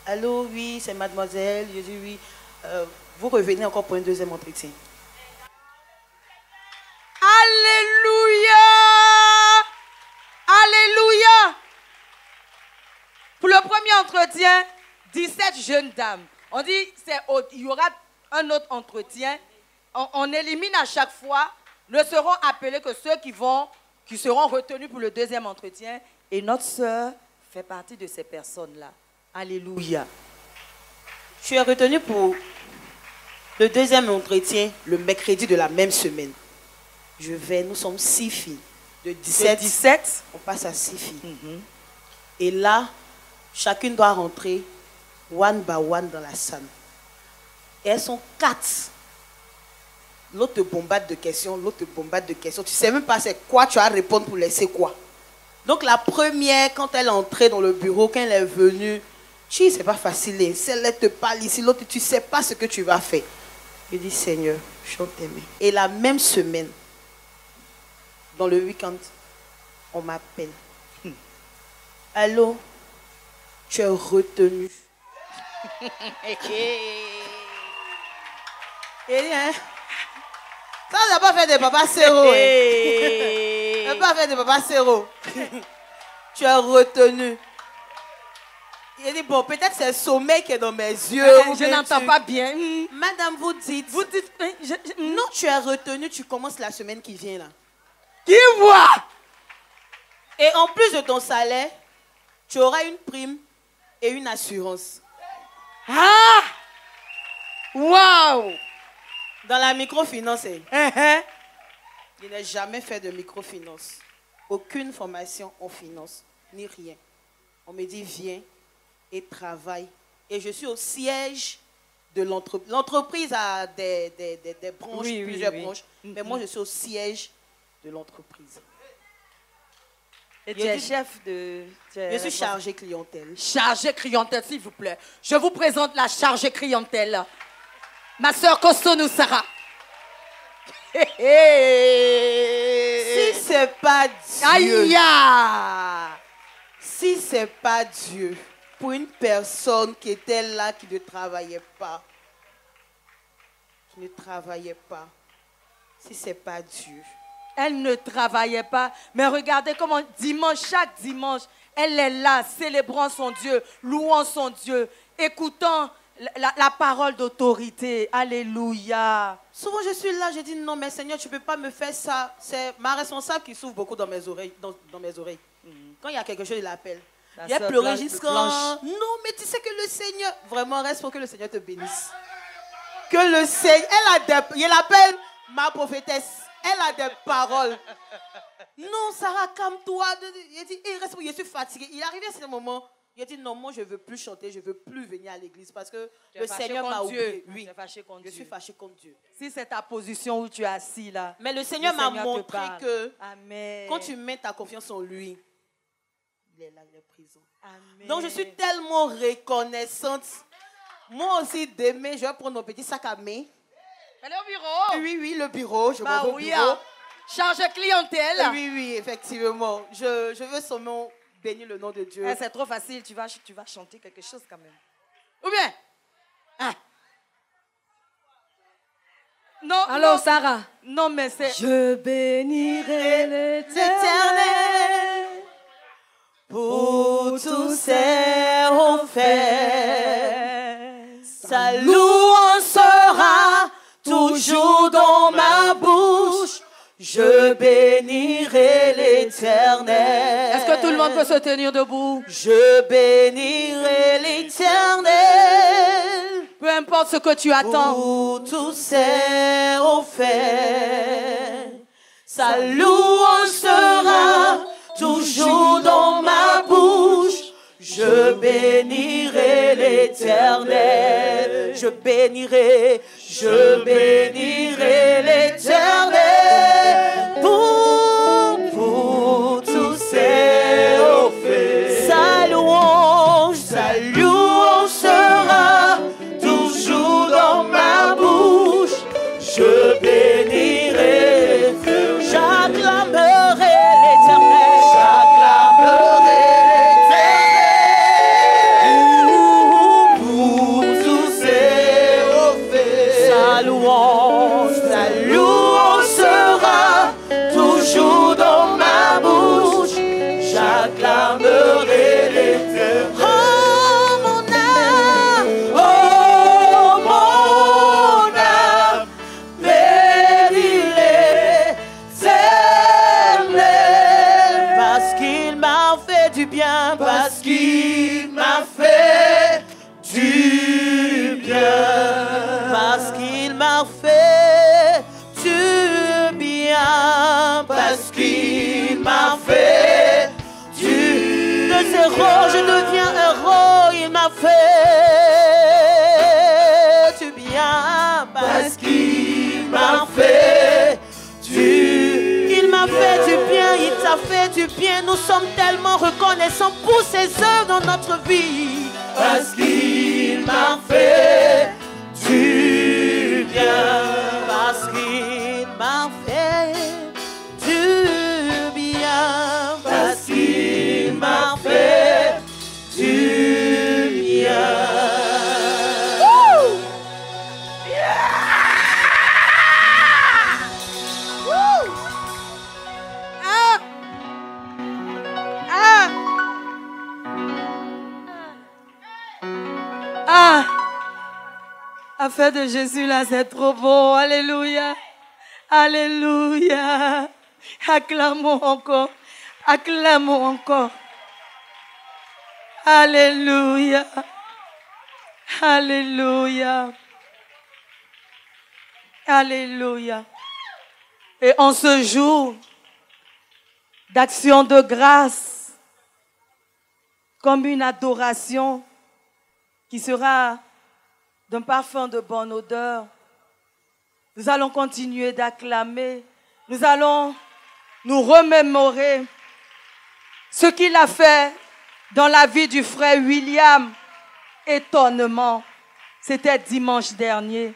Allô, oui, c'est mademoiselle. Je dis oui. Vous revenez encore pour un deuxième entretien. Alléluia! Alléluia! Pour le premier entretien, 17 jeunes dames. On dit il y aura un autre entretien. On élimine à chaque fois. Ne seront appelés que ceux qui seront retenus pour le deuxième entretien. Et notre sœur fait partie de ces personnes-là. Alléluia. Je suis retenue pour le deuxième entretien le mercredi de la même semaine. Nous sommes 6 filles. De 17, on passe à 6 filles. Et là, chacune doit rentrer one by one dans la salle. Et elles sont 4. L'autre te bombarde de questions, l'autre te bombarde de questions. Tu ne sais même pas c'est quoi tu vas répondre pour laisser quoi. Donc la première, quand elle est entrée dans le bureau, quand elle est venue, c'est pas facile. Si elle te parle ici, l'autre, tu ne sais pas ce que tu vas faire. Je dis, Seigneur, chante tes mains. Et la même semaine, dans le week-end, on m'appelle. Allô, tu es retenu. Et hein, ça n'a pas fait de papa zéro. Ça n'a pas fait de papa zéro. Tu es retenu. Il dit, bon, peut-être c'est le sommeil qui est dans mes yeux. Je n'entends pas bien. Madame, vous dites. Non, tu es retenu, tu commences la semaine qui vient là. Qui voit? Et en plus de ton salaire, tu auras une prime et une assurance. Ah! Waouh! Dans la microfinance, je n'ai jamais fait de microfinance. Aucune formation en finance, ni rien. On me dit, viens et travaille. Et je suis au siège de l'entreprise. L'entreprise a des branches, plusieurs branches. Mais moi, je suis au siège de l'entreprise. Et tu es chef de... Je suis chargée clientèle. Chargée clientèle, s'il vous plaît. Je vous présente la chargée clientèle. Ma sœur Kostonou Sarah. Si c'est pas Dieu... Aïe! Si c'est pas Dieu, pour une personne qui était là, qui ne travaillait pas, si c'est pas Dieu... Elle ne travaillait pas. Mais regardez comment chaque dimanche, elle est là, célébrant son Dieu, louant son Dieu, écoutant la parole d'autorité. Alléluia. Souvent, je suis là, je dis non, mais Seigneur, tu ne peux pas me faire ça. C'est ma responsable qui souffre beaucoup dans mes oreilles. Dans mes oreilles. Quand il y a quelque chose, il l'appelle. Il a pleuré jusqu'à... Non, mais tu sais que le Seigneur... Vraiment, reste pour que le Seigneur te bénisse. Que le Seigneur... Il appelle ma prophétesse. Elle a des paroles. Non, Sarah, calme-toi. Il dit, reste, je suis fatiguée. Il est arrivé à ce moment, J'ai dit non, moi je ne veux plus chanter, je ne veux plus venir à l'église parce que Tu es le fâché Seigneur m'a contre Dieu. oublié. Oui, Tu es fâché contre je Dieu. suis fâché contre Dieu. Si c'est ta position où tu es assis là. Mais le Seigneur m'a te montré parle. que Amen. quand tu mets ta confiance en lui, il est là, il est présent. Amen. Donc je suis tellement reconnaissante. Moi aussi, demain, je vais prendre mon petit sac à main. Elle est au bureau. Oui, oui, le bureau. Je Bah vais au oui, bureau. hein. Charge clientèle. Oui, oui, effectivement. Je veux seulement bénir le nom de Dieu. Eh, c'est trop facile, tu vas chanter quelque chose quand même. Ou bien hein? Non, Alors, non, Sarah. non, mais c'est... Je bénirai l'Éternel L'Éternel, pour tous ses faits, sa louange sera toujours dans ma bouche. Je bénirai l'Éternel. Est-ce que tout le monde peut se tenir debout? Je bénirai l'Éternel. Peu importe ce que tu attends. Pour tous ses faits, sa louange sera toujours dans ma bouche. Je bénirai l'Éternel. Je bénirai l'Éternel. Pour tous ses faits, sa louange sera toujours dans ma bouche. Je bénirai, j'acclamerai l'Éternel. J'acclamerai l'Éternel. Pour tous ses faits, sa louange sera toujours dans ma bouche. J'acclamerai l'Éternel. Oh mon âme, bénis l'Éternel. Parce qu'il m'a fait du bien, parce qu'il m'a fait du bien, parce qu'il m'a fait du bien, parce qu'il m'a fait du de zéro je deviens héros. Il m'a fait du bien, parce qu'il m'a fait il m'a fait du bien, il t'a fait du bien. Nous sommes tellement reconnaissants pour ses œuvres dans notre vie. Parce qu'il m'a fait du bien. Parce qu'il m'a fait du bien. Parce qu'il m'a fait du bien. Ah! Affaire de Jésus là, c'est trop beau. Alléluia. Alléluia. Acclamons encore. Acclamons encore. Alléluia. Alléluia. Alléluia. Et en ce jour d'action de grâce, comme une adoration qui sera d'un parfum de bonne odeur, nous allons continuer d'acclamer, nous allons nous remémorer ce qu'il a fait dans la vie du frère William. Étonnement, c'était dimanche dernier.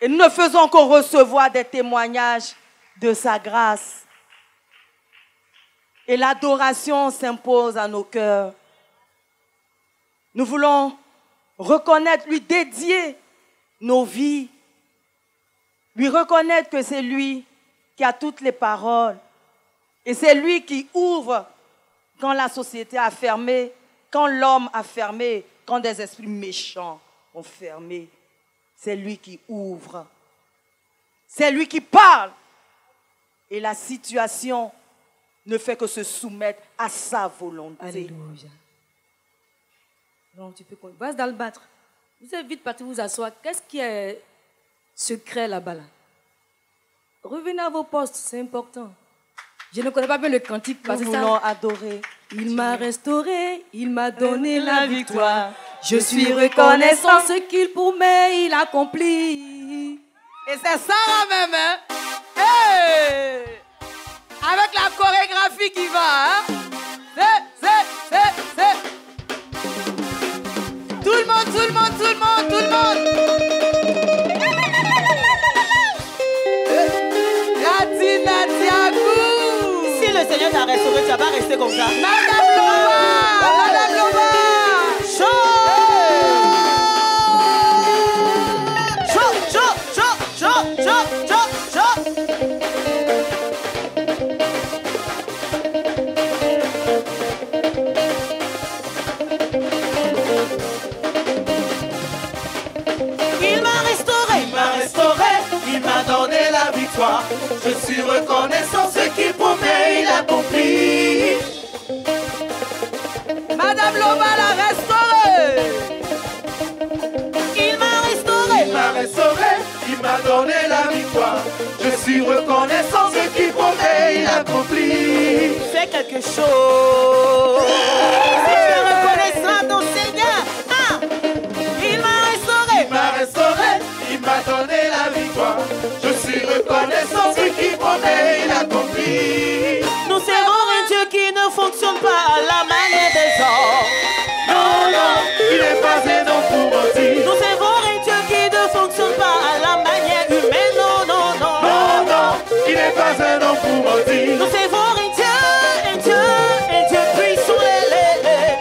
Et nous ne faisons qu'en recevoir des témoignages de sa grâce. Et l'adoration s'impose à nos cœurs. Nous voulons reconnaître, lui dédier nos vies, lui reconnaître que c'est lui qui a toutes les paroles. Et c'est lui qui ouvre quand la société a fermé, quand l'homme a fermé, quand des esprits méchants ont fermé. C'est lui qui ouvre. C'est lui qui parle. Et la situation ne fait que se soumettre à sa volonté. Alléluia. Non, tu peux continuer. Vas-y dans le battre. Vous êtes vite parti vous asseoir. Qu'est-ce qui est secret là-bas là? Revenez à vos postes, c'est important. Je ne connais pas bien le cantique. Nous voulons adorer. Il m'a restauré, il m'a donné la victoire. Je suis reconnaissant ce qu'il promet, il accomplit. Et c'est ça même, hein? Hey! Avec la chorégraphie qui va, hein? C'est. Tout le monde. Si le Seigneur t'a restauré, tu vas pas rester comme ça. Madame Loba! Chaud! Il m'a donné la victoire. Je suis reconnaissant ce qu'il promet, il accomplit. Madame Loba l'a restauré. Il m'a restauré, il m'a donné la victoire. Je suis reconnaissant ce qu'il promet, il accomplit. Fais quelque chose. Si tu es reconnaissant ton Seigneur, il m'a restauré. Il m'a donné la victoire. Je suis reconnaissant ce qu'il promet, il accomplit. Nous servons un Dieu qui ne fonctionne pas à la manière des hommes. Non, il n'est pas un homme pour mentir. Nous servons un Dieu qui ne fonctionne pas à la manière humaine. Non. Non, il n'est pas un homme pour mentir. Nous servons un Dieu puissant.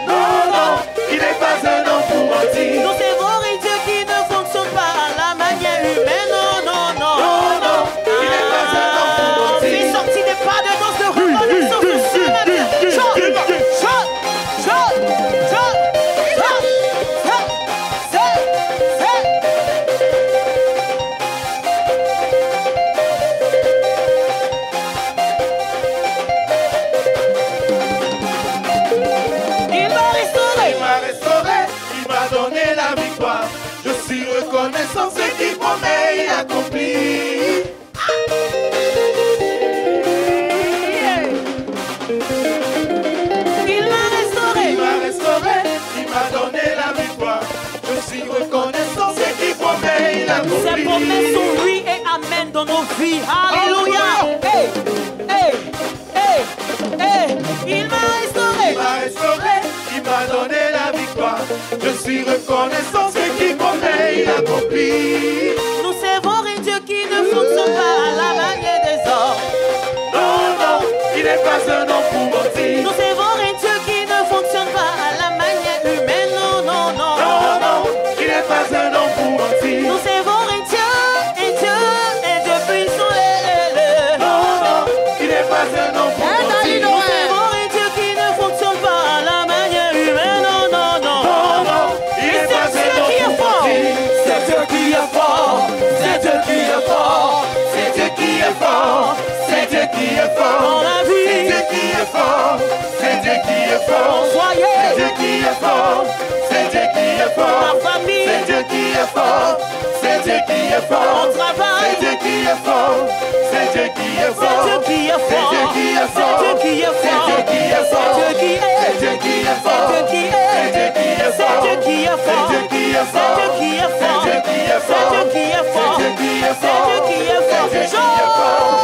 Non, il n'est pas un homme pour mentir. Nous servons un Dieu qui ne fonctionne pas à la manière humaine. Non. Non, il n'est pas un homme pour mentir. C'est sorti des pas de danse de reconnaissance de Il m'a restauré, il m'a donné la victoire. Je suis reconnaissant ce qu'il promet, il accomplit. Il m'a restauré, il m'a donné la victoire. Je suis reconnaissant ce qu'il promet, il accomplit. ses promesses sont oui et amen dans nos vies. Alléluia. Il m'a restauré, il m'a donné la victoire. Je suis reconnaissant ce qu'il promet, il accomplit. Nous servons un Dieu qui ne fonctionne pas à la manière des hommes. Non, il n'est pas un homme pour mentir. Nous servons un Dieu qui ne fonctionne pas à la manière humaine. Non. Non, il n'est pas un homme pour mentir. Nous servons un Dieu puissant. Non, il n'est pas un homme pour mentir. Nous servons un Dieu qui ne fonctionne pas à la manière humaine. Non. Non, il n'est pas un homme pour mentir. C'est Dieu qui est fort. C'est Dieu qui est fort. C'est Dieu qui est fort. C'est Dieu qui est fort. Dans la vie. C'est Dieu qui est fort. C'est Dieu qui est fort. Soyez. C'est Dieu qui est fort. C'est Dieu qui est fort. Ma famille. C'est Dieu qui est fort. C'est Dieu qui est fort. Mon travail. C'est Dieu qui est fort. C'est Dieu qui est fort. C'est Dieu qui est fort. C'est Dieu qui est fort. C'est Dieu qui est fort. C'est Dieu qui est fort. C'est Dieu qui est. C'est Dieu qui est fort. C'est Dieu qui est. C'est Dieu qui est fort. C'est Dieu qui est fort. C'est Dieu qui est fort. C'est Dieu qui est fort. C'est Dieu qui est fort. C'est Dieu qui est fort. C'est Dieu qui est fort. C'est Dieu qui est fort. C'est Dieu qui est fort.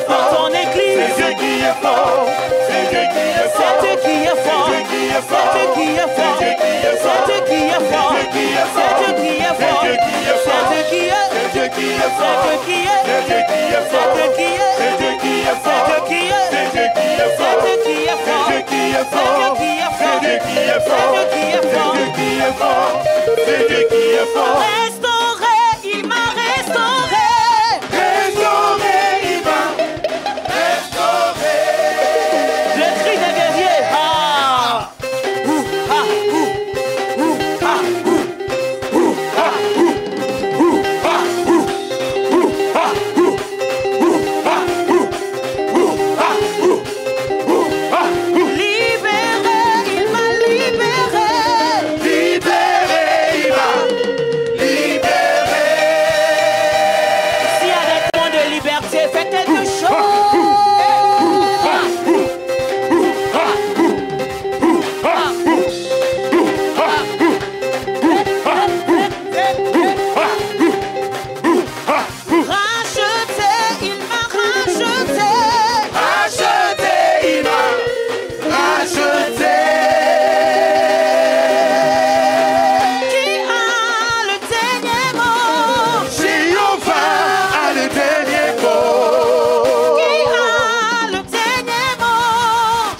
fort. Ton église. C'est Dieu qui est fort. C'est Dieu qui est fort. C'est Dieu qui est fort. C'est Dieu qui est fort. C'est Dieu qui est fort. C'est Dieu qui est fort. C'est Dieu qui est fort. C'est Dieu qui est fort. C'est Dieu qui est fort. C'est Dieu qui est fort. C'est Dieu qui est. C'est Dieu qui est fort. C'est Dieu qui est. C'est Dieu qui est fort. C'est Dieu qui est. C'est Dieu qui est fort. C'est Dieu qui est. C'est Dieu qui est fort. C'est Dieu qui est fort. C'est Dieu qui est fort. C'est Dieu qui est fort. C'est Dieu qui est fort. C'est Dieu qui est fort. C'est Dieu qui est fort. Restauré, il m'a restauré. Restauré, il m'a restauré. Le cri des guerriers. Ah. Ouh, ah, ouh, ouh, ah, ouh, ouh, ah, ouh, ouh, ah, ouh, ouh, ah, ouh, ouh, ah, ouh, ouh, ah, ouh, ouh, ah, ouh. Libéré, il m'a libéré. Libéré, il m'a libéré. S'il y a des points de liberté, faites quelque chose. Racheté, il m'a racheté. Racheté, il m'a racheté. Qui a le dernier mot? Jéhovah a le dernier mot. Qui a le dernier mot?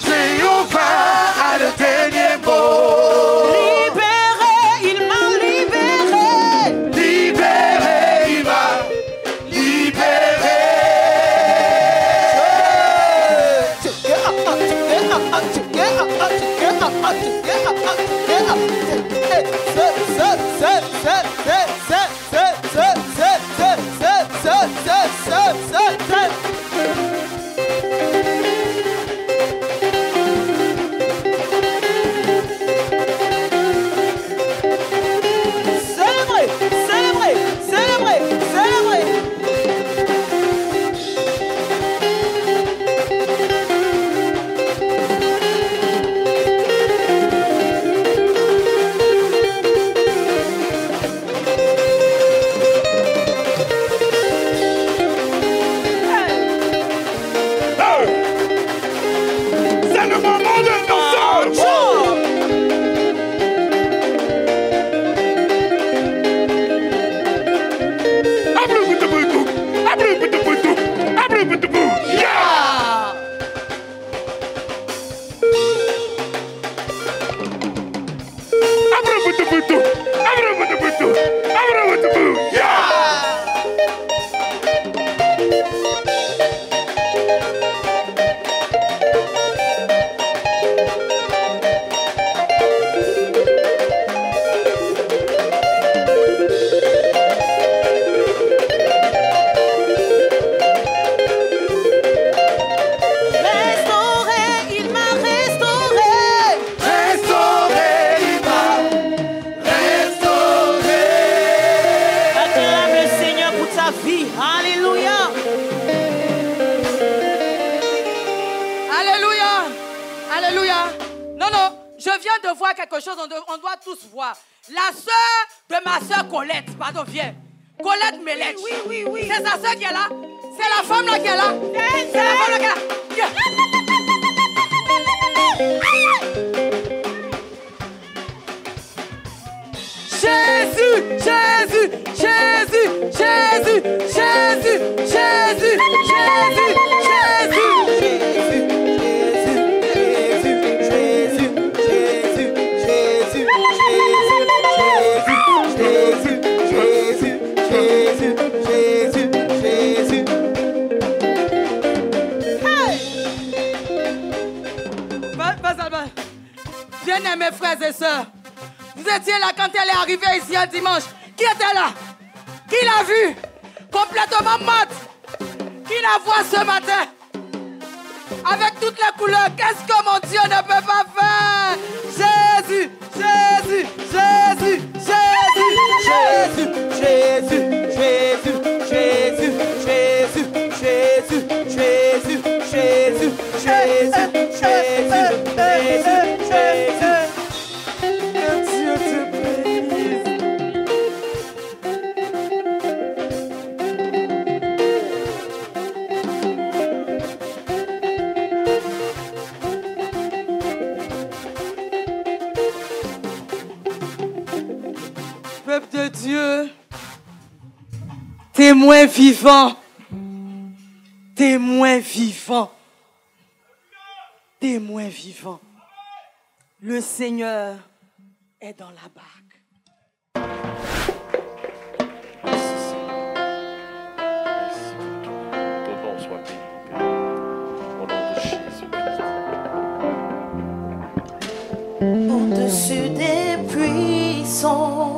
Jéhovah a le dernier mot. Libéré, il m'a libéré. Libéré, il m'a libéré. Célébrez, célébrez, célébrez, célébrez. C'est le moment de danser. Yeah! Restauré, il m'a restauré. Restauré, il m'a restauré. Acclame le Seigneur pour ta vie. Alléluia. Alléluia. Alléluia. Non, non, je viens de voir quelque chose, on doit tous voir. La sœur de ma sœur Colette, pardon, viens. Colette Melech. Oui. C'est sa sœur qui est là. C'est la femme là qui est là. C'est la femme là qui est là. Viens. Jésus, Jésus, Jésus, Jésus, Jésus, Jésus, Jésus, Bien-aimés frères et sœurs, vous étiez là quand elle est arrivée ici un dimanche. Qui était là? Qui l'a vue? Complètement morte. Qui la voit ce matin? Avec toutes les couleurs, qu'est-ce que mon Dieu ne peut pas faire? Jésus, Jésus, Jésus, Jésus, Jésus, Jésus, Jésus, Jésus, Jésus, Jésus, Jésus, Jésus, Jésus, Jésus, Jésus, Jésus. Que Dieu te bénisse. Témoin vivant. Témoin vivant. Témoin vivant. Le Seigneur est dans la barque. Merci Seigneur. Merci pour tout. Ton nom soit béni, Père. Au nom de Jésus-Christ. Au-dessus des puissants,